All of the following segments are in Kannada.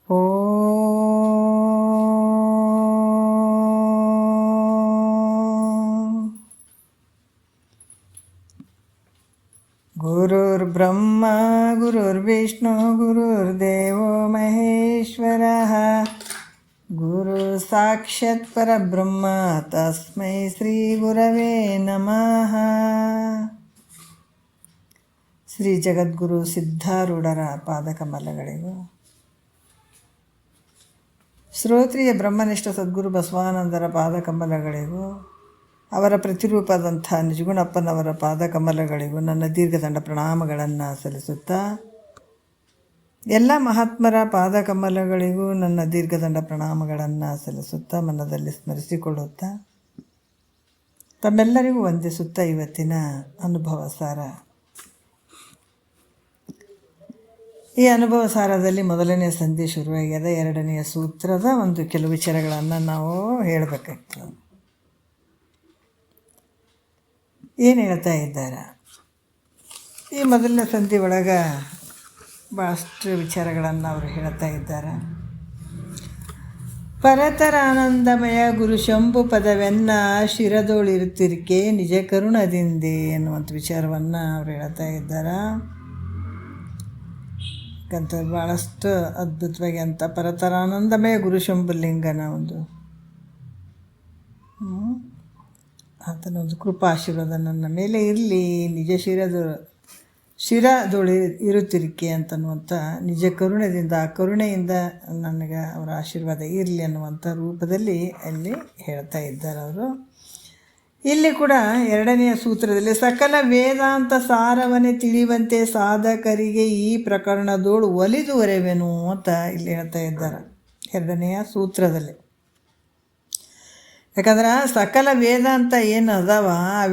ಓ ಗುರುರ್ಬ್ರಹ್ಮ ಗುರುರ್ವಿಷ್ಣು ಗುರುರ್ದೇವೋ ಮಹೇಶ್ವರಃ ಗುರು ಸಾಕ್ಷಾತ್ ಪರಬ್ರಹ್ಮ ತಸ್ಮೈ ಶ್ರೀ ಗುರವೇ ನಮಃ. ಶ್ರೀ ಜಗದ್ಗುರು ಸಿದ್ಧಾರೂಢರ ಪಾದಕಮಲಗಳಿಗೂ, ಶ್ರೋತ್ರಿಯ ಬ್ರಹ್ಮನಿಷ್ಠ ಸದ್ಗುರು ಬಸವಾನಂದರ ಪಾದಕಮಲಗಳಿಗೂ, ಅವರ ಪ್ರತಿರೂಪದಂಥ ನಿಜಗುಣಪ್ಪನವರ ಪಾದಕಮಲಗಳಿಗೂ ನನ್ನ ದೀರ್ಘದಂಡ ಪ್ರಣಾಮಗಳನ್ನು ಸಲ್ಲಿಸುತ್ತಾ, ಎಲ್ಲ ಮಹಾತ್ಮರ ಪಾದಕಮಲಗಳಿಗೂ ನನ್ನ ದೀರ್ಘದಂಡ ಪ್ರಣಾಮಗಳನ್ನು ಸಲ್ಲಿಸುತ್ತಾ, ಮನದಲ್ಲಿ ಸ್ಮರಿಸಿಕೊಳ್ಳುತ್ತಾ, ತಮ್ಮೆಲ್ಲರಿಗೂ ವಂದಿಸುತ್ತಾ ಇವತ್ತಿನ ಅನುಭವ ಸಾರ. ಈ ಅನುಭವ ಸಾರದಲ್ಲಿ ಮೊದಲನೆಯ ಸಂಧಿ ಶುರುವಾಗ್ಯದ. ಎರಡನೆಯ ಸೂತ್ರದ ಕೆಲವು ವಿಚಾರಗಳನ್ನು ನಾವು ಹೇಳಬೇಕಾಗ್ತದೆ. ಏನು ಹೇಳ್ತಾ ಇದ್ದಾರೆ? ಈ ಮೊದಲನೇ ಸಂಧಿ ಒಳಗೆ ಭಾಳಷ್ಟು ವಿಚಾರಗಳನ್ನು ಅವರು ಹೇಳ್ತಾ ಇದ್ದಾರೆ. ಪರತರ ಆನಂದಮಯ ಗುರು ಶಂಭು ಪದವೆನ್ನ ಶಿರದೋಳಿರುತ್ತಿರಿಕೆ ನಿಜ ಕರುಣದಿಂದೆ ಎನ್ನುವಂಥ ವಿಚಾರವನ್ನು ಅವರು ಹೇಳ್ತಾ ಇದ್ದಾರೆ. ಯಾಕಂತ ಭಾಳಷ್ಟು ಅದ್ಭುತವಾಗಿ ಅಂತ ಪರತರಾನಂದಮಯ ಗುರು ಶಂಭುಲಿಂಗನ ಆತನ ಕೃಪಾ ಆಶೀರ್ವಾದ ನನ್ನ ಮೇಲೆ ಇರಲಿ, ನಿಜ ಶಿರದೊಳಿ ಇರುತ್ತಿರಿಕೆ ಅಂತನ್ನುವಂಥ ನಿಜ ಕರುಣದಿಂದ, ಆ ಕರುಣೆಯಿಂದ ನನಗೆ ಅವರ ಆಶೀರ್ವಾದ ಇರಲಿ ಅನ್ನುವಂಥ ರೂಪದಲ್ಲಿ ಅಲ್ಲಿ ಹೇಳ್ತಾ ಇದ್ದಾರೆ ಅವರು. ಇಲ್ಲಿ ಕೂಡ ಎರಡನೆಯ ಸೂತ್ರದಲ್ಲಿ ಸಕಲ ವೇದಾಂತ ಸಾರವನ್ನೇ ತಿಳಿಯುವಂತೆ ಸಾಧಕರಿಗೆ ಈ ಪ್ರಕರಣದೋಳು ಒಲಿದುವರೆವೆನು ಅಂತ ಇಲ್ಲಿ ಹೇಳ್ತಾ ಇದ್ದಾರೆ ಎರಡನೆಯ ಸೂತ್ರದಲ್ಲಿ. ಯಾಕಂದ್ರೆ ಸಕಲ ವೇದಾಂತ ಏನು ಅದಾವ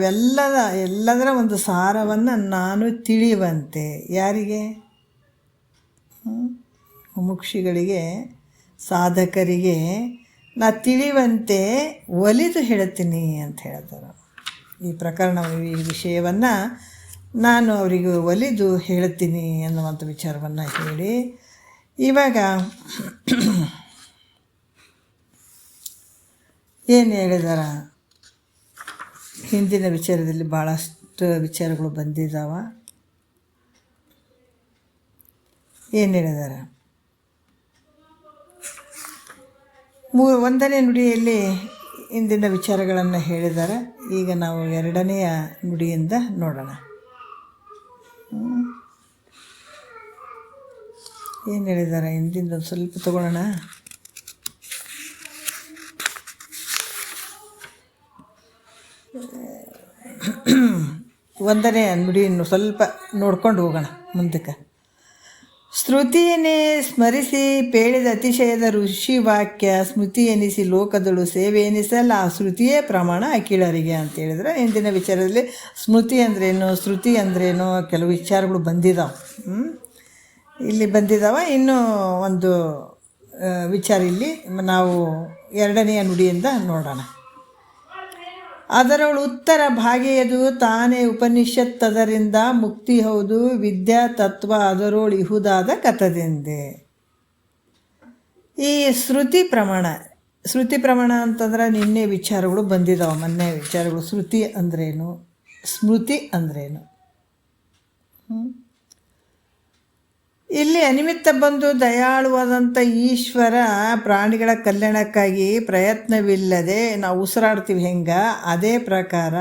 ಎಲ್ಲದರ ಒಂದು ಸಾರವನ್ನು ನಾನು ತಿಳಿಯುವಂತೆ, ಯಾರಿಗೆ? ಮುಮುಕ್ಷಿಗಳಿಗೆ, ಸಾಧಕರಿಗೆ ನಾ ತಿಳಿಯುವಂತೆ ಒಲಿದು ಹೇಳ್ತೀನಿ ಅಂತ ಹೇಳ್ತಾರೆ. ಈ ಪ್ರಕರಣ, ಈ ವಿಷಯವನ್ನು ನಾನು ಅವರಿಗೆ ಒಲಿದು ಹೇಳ್ತೀನಿ ಅನ್ನುವಂಥ ವಿಚಾರವನ್ನು ಹೇಳಿ, ಇವಾಗ ಏನು ಹೇಳಿದಾರ? ಹಿಂದಿನ ವಿಚಾರದಲ್ಲಿ ಭಾಳಷ್ಟು ವಿಚಾರಗಳು ಬಂದಿದ್ದಾವ. ಏನು ಹೇಳಿದಾರ? ಒಂದನೇ ನುಡಿಯಲ್ಲಿ ಇಂದಿನ ವಿಚಾರಗಳನ್ನು ಹೇಳಿದ್ದಾರೆ. ಈಗ ನಾವು ಎರಡನೆಯ ನುಡಿಯಿಂದ ನೋಡೋಣ. ಏನು ಹೇಳಿದ್ದಾರೆ ಹಿಂದಿಂದ ಸ್ವಲ್ಪ ತಗೊಳ್ಳೋಣ. ಒಂದನೇ ನುಡಿಯನ್ನು ಸ್ವಲ್ಪ ನೋಡ್ಕೊಂಡು ಹೋಗೋಣ ಮುಂದಕ್ಕೆ. ಶ್ರುತಿಯನ್ನೇ ಸ್ಮರಿಸಿ ಪೇಳಿದ ಅತಿಶಯದ ಋಷಿ ವಾಕ್ಯ ಸ್ಮೃತಿ ಎನಿಸಿ ಲೋಕದಳು ಸೇವೆ ಎನಿಸಲ್ಲ, ಆ ಶ್ರುತಿಯೇ ಪ್ರಮಾಣ ಅಖಿಳರಿಗೆ ಅಂತ ಹೇಳಿದ್ರೆ, ಹಿಂದಿನ ವಿಚಾರದಲ್ಲಿ ಸ್ಮೃತಿ ಅಂದ್ರೇನು, ಶ್ರುತಿ ಅಂದ್ರೇನು ಕೆಲವು ವಿಚಾರಗಳು ಬಂದಿದ್ದಾವೆ. ಇಲ್ಲಿ ಬಂದಿದ್ದಾವೆ. ಇನ್ನೂ ಒಂದು ವಿಚಾರ ಇಲ್ಲಿ ನಾವು ಎರಡನೆಯ ನುಡಿಯಿಂದ ನೋಡೋಣ. ಅದರೊಳು ಉತ್ತರ ಭಾಗೆಯದು ತಾನೇ ಉಪನಿಷತ್ತದರಿಂದ ಮುಕ್ತಿ ಹೌದು, ವಿದ್ಯಾ ತತ್ವ ಅದರೊಳು ಇಹುದಾದ ಕಥದಿಂದೆ. ಈ ಶ್ರುತಿ ಪ್ರಮಾಣ ಅಂತಂದ್ರೆ ನಿನ್ನೆ ವಿಚಾರಗಳು ಬಂದಿದ್ದಾವೆ, ಮೊನ್ನೆ ವಿಚಾರಗಳು. ಶ್ರುತಿ ಅಂದ್ರೇನು, ಸ್ಮೃತಿ ಅಂದ್ರೇನು? ಇಲ್ಲಿ ಅನಿಮಿತ್ತ ಬಂದು ದಯಾಳುವಾದಂಥ ಈಶ್ವರ ಪ್ರಾಣಿಗಳ ಕಲ್ಯಾಣಕ್ಕಾಗಿ ಪ್ರಯತ್ನವಿಲ್ಲದೆ ನಾವು ಉಸಿರಾಡ್ತೀವಿ ಹೆಂಗೆ, ಅದೇ ಪ್ರಕಾರ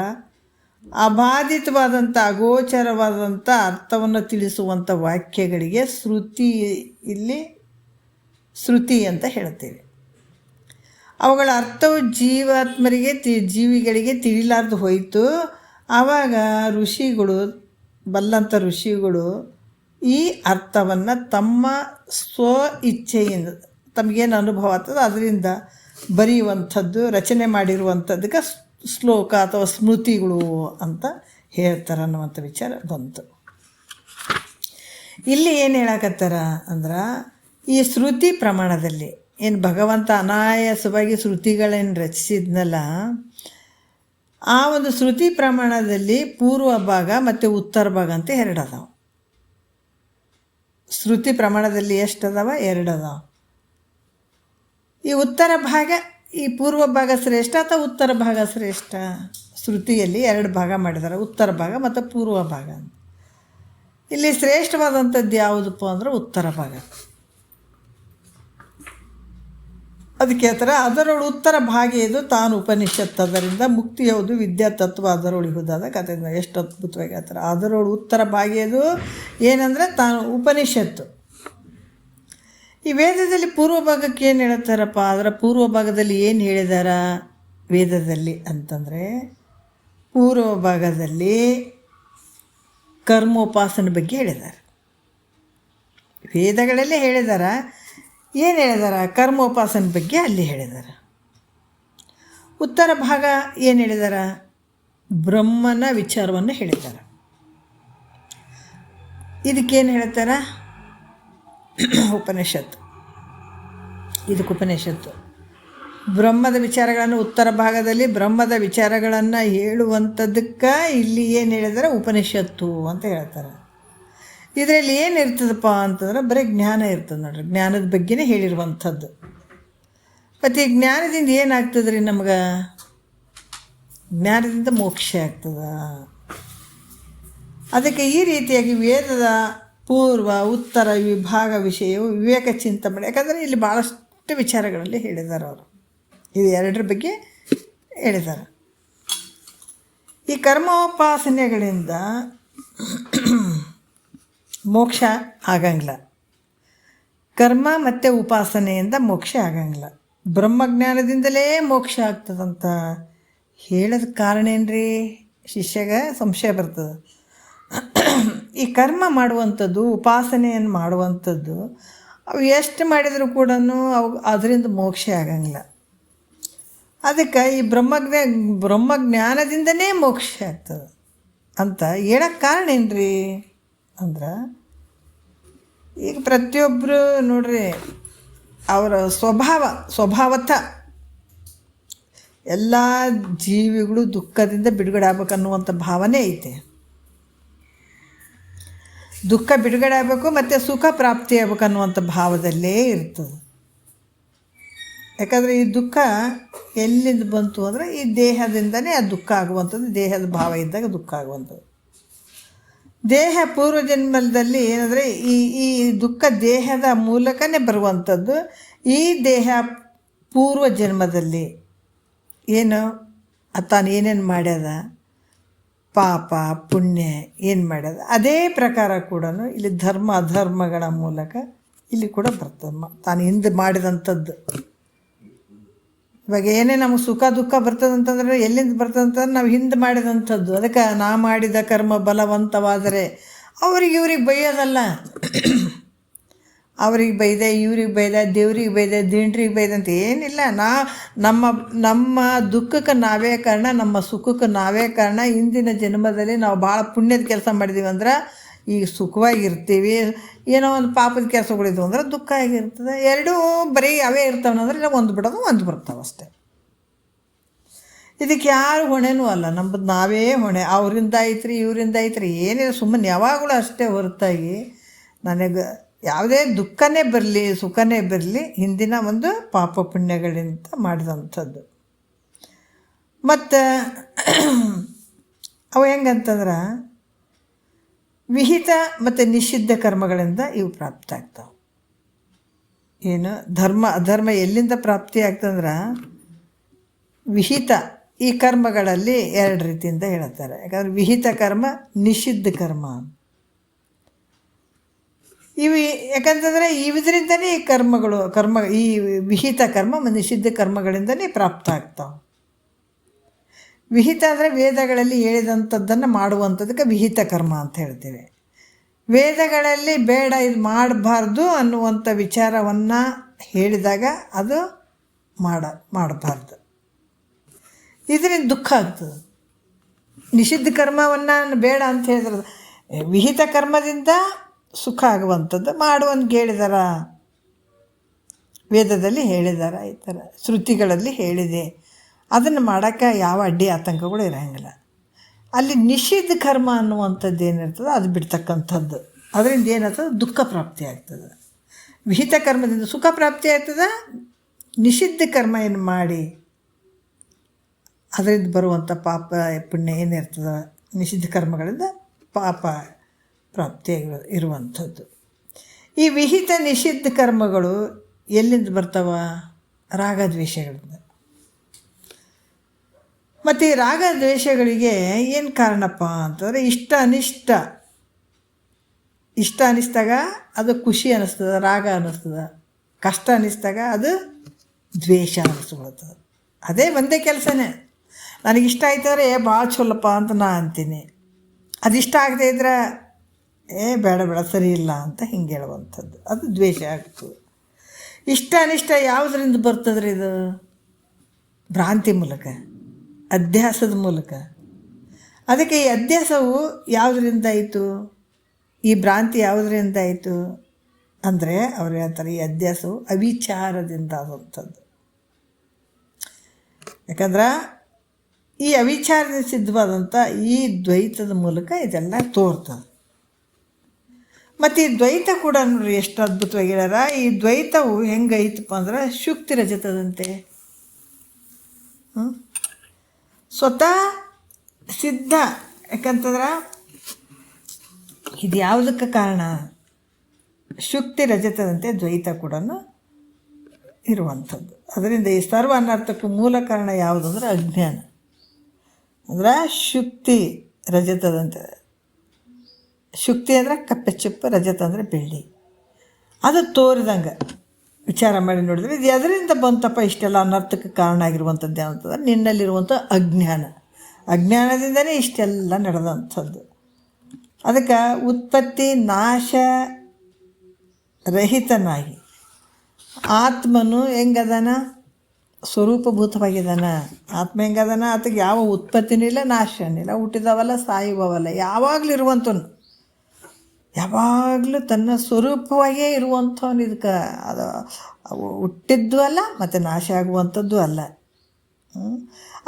ಅಬಾಧಿತವಾದಂಥ ಅಗೋಚರವಾದಂಥ ಅರ್ಥವನ್ನು ತಿಳಿಸುವಂಥ ವಾಕ್ಯಗಳಿಗೆ ಇಲ್ಲಿ ಶ್ರುತಿ ಅಂತ ಹೇಳ್ತೇವೆ. ಅವುಗಳ ಅರ್ಥವು ಜೀವಿಗಳಿಗೆ ತಿಳಿಲಾರ್ದು ಹೋಯಿತು. ಆವಾಗ ಬಲ್ಲಂಥ ಋಷಿಗಳು ಈ ಅರ್ಥವನ್ನು ತಮ್ಮ ಸ್ವ ಇಚ್ಛೆಯಿಂದ ತಮಗೇನು ಅನುಭವ ಆಗ್ತದೆ ಅದರಿಂದ ಬರೆಯುವಂಥದ್ದು, ರಚನೆ ಮಾಡಿರುವಂಥದ್ದಕ್ಕೆ ಶ್ಲೋಕ ಅಥವಾ ಸ್ಮೃತಿಗಳು ಅಂತ ಹೇಳ್ತಾರೆ ಅನ್ನುವಂಥ ವಿಚಾರ ಬಂತು. ಇಲ್ಲಿ ಏನು ಹೇಳಕತ್ತಾರ ಅಂದ್ರೆ, ಈ ಶ್ರುತಿ ಪ್ರಮಾಣದಲ್ಲಿ ಏನು ಭಗವಂತ ಅನಾಯಾಸವಾಗಿ ಶ್ರುತಿಗಳೇನು ರಚಿಸಿದ್ನಲ್ಲ, ಆ ಒಂದು ಶ್ರುತಿ ಪ್ರಮಾಣದಲ್ಲಿ ಪೂರ್ವ ಭಾಗ ಮತ್ತು ಉತ್ತರ ಭಾಗ ಅಂತ ಎರಡು ಅದಾವೆ. ಶ್ರುತಿ ಪ್ರಮಾಣದಲ್ಲಿ ಎಷ್ಟು ಅದಾವ? ಎರಡು ಅದಾವೆ. ಈ ಉತ್ತರ ಭಾಗ, ಈ ಪೂರ್ವ ಭಾಗ ಶ್ರೇಷ್ಠ ಅಥವಾ ಉತ್ತರ ಭಾಗ ಶ್ರೇಷ್ಠ? ಶ್ರುತಿಯಲ್ಲಿ 2 ಭಾಗ ಮಾಡಿದ್ದಾರೆ, ಉತ್ತರ ಭಾಗ ಮತ್ತು ಪೂರ್ವ ಭಾಗ. ಇಲ್ಲಿ ಶ್ರೇಷ್ಠವಾದಂಥದ್ದು ಯಾವುದಪ್ಪ ಅಂದ್ರೆ ಉತ್ತರ ಭಾಗ. ಅದಕ್ಕೆ ಆ ಥರ ಅದರೊಳು ಉತ್ತರ ಭಾಗ ಇದು ತಾನು ಉಪನಿಷತ್ತು, ಅದರಿಂದ ಮುಕ್ತಿ ಯಾವುದು ವಿದ್ಯಾ ತತ್ವ ಅದರೊಳಿಹುದಾದ ಕಥೆ. ಎಷ್ಟು ಅದ್ಭುತವಾಗಿ ಆ ಥರ ಅದರೊಳು ಉತ್ತರ ಭಾಗ ಇದು ಏನಂದರೆ ತಾನು ಉಪನಿಷತ್ತು. ಈ ವೇದದಲ್ಲಿ ಪೂರ್ವ ಭಾಗಕ್ಕೆ ಏನು ಹೇಳ್ತಾರಪ್ಪ? ಅದರ ಪೂರ್ವ ಭಾಗದಲ್ಲಿ ಏನು ಹೇಳಿದಾರ ವೇದದಲ್ಲಿ ಅಂತಂದರೆ, ಪೂರ್ವ ಭಾಗದಲ್ಲಿ ಕರ್ಮೋಪಾಸನೆ ಬಗ್ಗೆ ಹೇಳಿದ್ದಾರೆ. ವೇದಗಳಲ್ಲೇ ಹೇಳಿದಾರ. ಏನು ಹೇಳಿದಾರ? ಕರ್ಮೋಪಾಸನೆ ಬಗ್ಗೆ ಅಲ್ಲಿ ಹೇಳಿದ್ದಾರೆ. ಉತ್ತರ ಭಾಗ ಏನು ಹೇಳಿದಾರ? ಬ್ರಹ್ಮನ ವಿಚಾರವನ್ನು ಹೇಳಿದ್ದಾರೆ. ಇದಕ್ಕೇನು ಹೇಳ್ತಾರೆ? ಉಪನಿಷತ್ತು. ಇದಕ್ಕೆ ಉಪನಿಷತ್ತು. ಬ್ರಹ್ಮದ ವಿಚಾರಗಳನ್ನು ಉತ್ತರ ಭಾಗದಲ್ಲಿ ಬ್ರಹ್ಮದ ವಿಚಾರಗಳನ್ನು ಹೇಳುವಂಥದ್ದಕ್ಕೆ ಇಲ್ಲಿ ಏನು ಹೇಳಿದಾರೆ? ಉಪನಿಷತ್ತು ಅಂತ ಹೇಳ್ತಾರೆ. ಇದರಲ್ಲಿ ಏನು ಇರ್ತದಪ್ಪ ಅಂತಂದ್ರೆ ಬರೀ ಜ್ಞಾನ ಇರ್ತದೆ ನೋಡ್ರಿ, ಜ್ಞಾನದ ಬಗ್ಗೆನೇ ಹೇಳಿರುವಂಥದ್ದು. ಮತ್ತು ಈ ಜ್ಞಾನದಿಂದ ಏನಾಗ್ತದೆ ರೀ ನಮ್ಗೆ? ಜ್ಞಾನದಿಂದ ಮೋಕ್ಷ ಆಗ್ತದೆ. ಅದಕ್ಕೆ ಈ ರೀತಿಯಾಗಿ ವೇದದ ಪೂರ್ವ ಉತ್ತರ ವಿಭಾಗ ವಿಷಯವು ವಿವೇಕ ಚಿಂತನೆ. ಯಾಕಂದರೆ ಇಲ್ಲಿ ಭಾಳಷ್ಟು ವಿಚಾರಗಳಲ್ಲಿ ಹೇಳಿದ್ದಾರೆ ಅವರು. ಇದು 2 ಬಗ್ಗೆ ಹೇಳಿದ್ದಾರೆ. ಈ ಕರ್ಮೋಪಾಸನೆಗಳಿಂದ ಮೋಕ್ಷ ಆಗಂಗಿಲ್ಲ. ಕರ್ಮ ಮತ್ತು ಉಪಾಸನೆಯಿಂದ ಮೋಕ್ಷ ಆಗಂಗಿಲ್ಲ. ಬ್ರಹ್ಮಜ್ಞಾನದಿಂದಲೇ ಮೋಕ್ಷ ಆಗ್ತದಂತ ಹೇಳೋದು ಕಾರಣ ಏನ್ರಿ? ಶಿಷ್ಯಗೆ ಸಂಶಯ ಬರ್ತದೆ. ಈ ಕರ್ಮ ಮಾಡುವಂಥದ್ದು, ಉಪಾಸನೆಯನ್ನು ಮಾಡುವಂಥದ್ದು, ಅವು ಎಷ್ಟು ಮಾಡಿದರೂ ಕೂಡ ಅವು ಅದರಿಂದ ಮೋಕ್ಷ ಆಗಂಗಿಲ್ಲ. ಅದಕ್ಕೆ ಈ ಬ್ರಹ್ಮಜ್ಞಾನದಿಂದನೇ ಮೋಕ್ಷ ಆಗ್ತದೆ ಅಂತ ಹೇಳೋಕ್ಕೆ ಕಾರಣ ಏನ್ರಿ ಅಂದ್ರೆ, ಈಗ ಪ್ರತಿಯೊಬ್ಬರು ನೋಡ್ರಿ ಅವರ ಸ್ವಭಾವತ ಎಲ್ಲ ಜೀವಿಗಳು ದುಃಖದಿಂದ ಬಿಡುಗಡೆ ಆಗ್ಬೇಕನ್ನುವಂಥ ಭಾವನೆ ಐತೆ. ದುಃಖ ಬಿಡುಗಡೆ ಆಗಬೇಕು ಮತ್ತು ಸುಖ ಪ್ರಾಪ್ತಿ ಆಗ್ಬೇಕನ್ನುವಂಥ ಭಾವದಲ್ಲೇ ಇರ್ತದೆ. ಯಾಕಂದರೆ ಈ ದುಃಖ ಎಲ್ಲಿಂದ ಬಂತು ಅಂದರೆ ಈ ದೇಹದಿಂದನೇ ಆ ದುಃಖ ಆಗುವಂಥದ್ದು. ದೇಹದ ಭಾವ ಇದ್ದಾಗ ದುಃಖ ಆಗುವಂಥದ್ದು. ದೇಹ ಪೂರ್ವಜನ್ಮದಲ್ಲಿ ಏನಂದರೆ ಈ ದುಃಖ ದೇಹದ ಮೂಲಕನೇ ಬರುವಂಥದ್ದು. ಈ ದೇಹ ಪೂರ್ವ ಜನ್ಮದಲ್ಲಿ ಏನು ತಾನು ಏನೇನು ಮಾಡ್ಯದ, ಪಾಪ ಪುಣ್ಯ ಏನು ಮಾಡ್ಯದ, ಅದೇ ಪ್ರಕಾರ ಕೂಡ ಇಲ್ಲಿ ಧರ್ಮ ಅಧರ್ಮಗಳ ಮೂಲಕ ಇಲ್ಲಿ ಕೂಡ ಬರ್ತದೆ. ತಾನು ಹಿಂದೆ ಮಾಡಿದಂಥದ್ದು. ಇವಾಗ ಏನೇ ನಮಗೆ ಸುಖ ದುಃಖ ಬರ್ತದಂತಂದ್ರೆ ಎಲ್ಲಿಂದ ಬರ್ತದಂತಂದ್ರೆ ನಾವು ಹಿಂದೆ ಮಾಡಿದಂಥದ್ದು. ಅದಕ್ಕೆ ನಾ ಮಾಡಿದ ಕರ್ಮ ಬಲವಂತವಾದರೆ ಇವ್ರಿಗೆ ಬೈಯೋದಲ್ಲ. ಅವ್ರಿಗೆ ಬೈದೆ, ಇವ್ರಿಗೆ ಬೈದೆ, ದೇವ್ರಿಗೆ ಬೈದೆ, ದಿಂಡ್ರಿಗೆ ಬೈದೆ ಅಂತ ಏನಿಲ್ಲ. ನಮ್ಮ ದುಃಖಕ್ಕೆ ನಾವೇ ಕಾರಣ, ನಮ್ಮ ಸುಖಕ್ಕೆ ನಾವೇ ಕಾರಣ. ಹಿಂದಿನ ಜನ್ಮದಲ್ಲಿ ನಾವು ಭಾಳ ಪುಣ್ಯದ ಕೆಲಸ ಮಾಡಿದ್ದೀವಿ ಅಂದ್ರೆ ಈಗ ಸುಖವಾಗಿರ್ತೀವಿ. ಏನೋ ಒಂದು ಪಾಪದ ಕೆಲಸಗಳಿದ್ವು ಅಂದ್ರೆ ದುಃಖ ಆಗಿರ್ತದೆ. ಎರಡೂ ಬರೀ ಅವೇ ಇರ್ತಾವನಂದ್ರೆ ಇಲ್ಲ ಒಂದು ಬಿಡೋದು ಒಂದು ಬರ್ತಾವೆ ಅಷ್ಟೇ. ಇದಕ್ಕೆ ಯಾರು ಹೊಣೆನೂ ಅಲ್ಲ, ನಮ್ಮದು ನಾವೇ ಹೊಣೆ. ಅವರಿಂದ ಐತ್ರಿ ಇವರಿಂದ ಐತ್ರಿ ಏನಿಲ್ಲ, ಸುಮ್ಮನೆ ಯಾವಾಗಲೂ ಅಷ್ಟೇ ಹೊರತಾಗಿ ನನಗೆ ಯಾವುದೇ ದುಃಖನೇ ಬರಲಿ ಸುಖನೇ ಬರಲಿ ಹಿಂದಿನ ಒಂದು ಪಾಪ ಪುಣ್ಯಗಳಿಂದ ಮಾಡಿದಂಥದ್ದು. ಮತ್ತು ಅವು ಹೆಂಗಂತಂದ್ರೆ ವಿಹಿತ ಮತ್ತು ನಿಷಿದ್ಧ ಕರ್ಮಗಳಿಂದ ಇವು ಪ್ರಾಪ್ತಿ ಆಗ್ತಾವೆ. ಏನು ಧರ್ಮ ಅಧರ್ಮ ಎಲ್ಲಿಂದ ಪ್ರಾಪ್ತಿ ಆಗ್ತಂದ್ರೆ ವಿಹಿತ ಈ ಕರ್ಮಗಳಲ್ಲಿ 2 ರೀತಿಯಿಂದ ಹೇಳ್ತಾರೆ. ಯಾಕಂದರೆ ವಿಹಿತ ಕರ್ಮ, ನಿಷಿದ್ಧ ಕರ್ಮ. ಇವು ಯಾಕಂತಂದರೆ ಇದರಿಂದನೇ ಈ ಈ ವಿಹಿತ ಕರ್ಮ ನಿಷಿದ್ಧ ಕರ್ಮಗಳಿಂದನೇ ಪ್ರಾಪ್ತ ಆಗ್ತಾವೆ. ವಿಹಿತ ಅಂದರೆ ವೇದಗಳಲ್ಲಿ ಹೇಳಿದಂಥದ್ದನ್ನು ಮಾಡುವಂಥದ್ದಕ್ಕೆ ವಿಹಿತ ಕರ್ಮ ಅಂತ ಹೇಳ್ತೇವೆ. ವೇದಗಳಲ್ಲಿ ಬೇಡ ಇದು ಮಾಡಬಾರ್ದು ಅನ್ನುವಂಥ ವಿಚಾರವನ್ನು ಹೇಳಿದಾಗ ಅದು ಮಾಡಬಾರ್ದು. ಇದರಿಂದ ದುಃಖ ಆಗ್ತದೆ. ನಿಷಿದ್ಧ ಕರ್ಮವನ್ನು ಬೇಡ ಅಂತ ಹೇಳಿದ್ರೆ ವಿಹಿತ ಕರ್ಮದಿಂದ ಸುಖ ಆಗುವಂಥದ್ದು ಮಾಡುವಂತ ಹೇಳಿದಾರ, ವೇದದಲ್ಲಿ ಹೇಳಿದಾರ, ಈ ಥರ ಶ್ರುತಿಗಳಲ್ಲಿ ಹೇಳಿದೆ. ಅದನ್ನು ಮಾಡೋಕ್ಕೆ ಯಾವ ಅಡ್ಡಿ ಆತಂಕಗಳು ಇರೋಂಗಿಲ್ಲ. ಅಲ್ಲಿ ನಿಷಿದ್ಧ ಕರ್ಮ ಅನ್ನುವಂಥದ್ದು ಏನಿರ್ತದೆ ಅದು ಬಿಡ್ತಕ್ಕಂಥದ್ದು. ಅದರಿಂದ ಏನಾಗ್ತದೆ? ದುಃಖ ಪ್ರಾಪ್ತಿ ಆಗ್ತದೆ. ವಿಹಿತ ಕರ್ಮದಿಂದ ಸುಖ ಪ್ರಾಪ್ತಿ ಆಗ್ತದೆ, ನಿಷಿದ್ಧ ಕರ್ಮ ಏನು ಮಾಡಿ ಅದರಿಂದ ಬರುವಂಥ ಪಾಪ ಪುಣ್ಯ ಏನಿರ್ತದೆ, ನಿಷಿದ್ಧ ಕರ್ಮಗಳಿಂದ ಪಾಪ ಪ್ರಾಪ್ತಿಯಾಗಿ ಇರುವಂಥದ್ದು. ಈ ವಿಹಿತ ನಿಷಿದ್ಧ ಕರ್ಮಗಳು ಎಲ್ಲಿಂದ ಬರ್ತಾವ? ರಾಗದ್ವೇಷಗಳಿಂದ. ಮತ್ತು ಈ ರಾಗದ್ವೇಷಗಳಿಗೆ ಏನು ಕಾರಣಪ್ಪ ಅಂತಂದರೆ ಇಷ್ಟ ಅನ್ನಿಸ್ದಾಗ ಅದು ಖುಷಿ ಅನ್ನಿಸ್ತದೆ, ರಾಗ ಅನ್ನಿಸ್ತದೆ. ಕಷ್ಟ ಅನ್ನಿಸ್ದಾಗ ಅದು ದ್ವೇಷ ಅನ್ನಿಸ್ಕೊಳ್ತದೆ. ಅದೇ ಒಂದೇ ಕೆಲಸನೇ. ನನಗಿಷ್ಟ ಆಯ್ತಂದರೆ ಭಾಳ ಚಲೋಪ್ಪ ಅಂತ ನಾನು ಅಂತೀನಿ. ಅದಿಷ್ಟ ಆಗದೆ ಇದ್ರೆ ಬೇಡ ಸರಿ ಇಲ್ಲ ಅಂತ ಹಿಂಗೆ ಹೇಳುವಂಥದ್ದು, ಅದು ದ್ವೇಷ ಆಗ್ತದೆ. ಇಷ್ಟ ಅನಿಷ್ಟ ಯಾವುದರಿಂದ ಬರ್ತದ್ರಿ? ಇದು ಭ್ರಾಂತಿ ಮೂಲಕ, ಅಧ್ಯಾಸದ ಮೂಲಕ. ಅದಕ್ಕೆ ಈ ಅಧ್ಯಾಸವು ಯಾವುದರಿಂದ ಆಯಿತು? ಈ ಭ್ರಾಂತಿ ಯಾವುದರಿಂದ ಆಯಿತು ಅಂದರೆ ಅವ್ರು ಹೇಳ್ತಾರೆ, ಈ ಅಧ್ಯಾಸವು ಅವಿಚಾರದಿಂದ ಆದಂಥದ್ದು. ಯಾಕಂದ್ರೆ ಈ ಅವಿಚಾರದಿಂದ ಸಿದ್ಧವಾದಂಥ ಈ ದ್ವೈತದ ಮೂಲಕ ಇದೆಲ್ಲ ತೋರ್ತದೆ. ಮತ್ತು ಈ ದ್ವೈತ ಕೂಡ ನೋಡ್ರಿ ಎಷ್ಟು ಅದ್ಭುತವಾಗಿ ಹೇಳ್ಯಾರ. ಈ ದ್ವೈತವು ಹೆಂಗೈತಪ್ಪ ಅಂದ್ರೆ ಶುಕ್ತಿ ರಜತದಂತೆ. ಸ್ವತಃ ಸಿದ್ಧ. ಯಾಕಂತಂದ್ರೆ ಇದು ಯಾವುದಕ್ಕೆ ಕಾರಣ? ಶುಕ್ತಿ ರಜತದಂತೆ ದ್ವೈತ ಕೂಡ ಇರುವಂಥದ್ದು. ಅದರಿಂದ ಈ ಸರ್ವ ಅನರ್ಥಕ್ಕೂ ಮೂಲ ಕಾರಣ ಯಾವುದು ಅಂದರೆ ಅಜ್ಞಾನ. ಅಂದ್ರೆ ಶುಕ್ತಿ ರಜತದಂತೆ. ಶುಕ್ತಿ ಅಂದರೆ ಕಪ್ಪೆ ಚಿಪ್ಪು, ರಜತ ಅಂದರೆ ಬೆಳ್ಳಿ. ಅದು ತೋರಿದಂಗೆ ವಿಚಾರ ಮಾಡಿ ನೋಡಿದ್ರೆ ಇದು ಎದರಿಂದ ಬಂತಪ್ಪ ಇಷ್ಟೆಲ್ಲ ಅನರ್ಥಕ್ಕೆ ಕಾರಣ ಆಗಿರುವಂಥದ್ದು ಯಾವಂತಂದ್ರೆ ನಿನ್ನಲ್ಲಿರುವಂಥ ಅಜ್ಞಾನದಿಂದಲೇ ಇಷ್ಟೆಲ್ಲ ನಡೆದಂಥದ್ದು. ಅದಕ್ಕೆ ಉತ್ಪತ್ತಿ ನಾಶ ರಹಿತನಾಗಿ ಆತ್ಮನು ಹೆಂಗದಾನ? ಸ್ವರೂಪಭೂತವಾಗಿದ್ದಾನ. ಆತ್ಮ ಹೆಂಗದಾನ? ಆತಗೆ ಯಾವ ಉತ್ಪತ್ತಿನೂ ಇಲ್ಲ, ನಾಶನೂ ಇಲ್ಲ, ಹುಟ್ಟಿದವಲ್ಲ ಸಾಯುವವಲ್ಲ, ಯಾವಾಗಲೂ ಇರುವಂಥವನು, ಯಾವಾಗಲೂ ತನ್ನ ಸ್ವರೂಪವಾಗೇ ಇರುವಂಥವನು. ಇದಕ್ಕೆ ಅದು ಹುಟ್ಟಿದ್ದು ಅಲ್ಲ ಮತ್ತು ನಾಶ ಆಗುವಂಥದ್ದು ಅಲ್ಲ.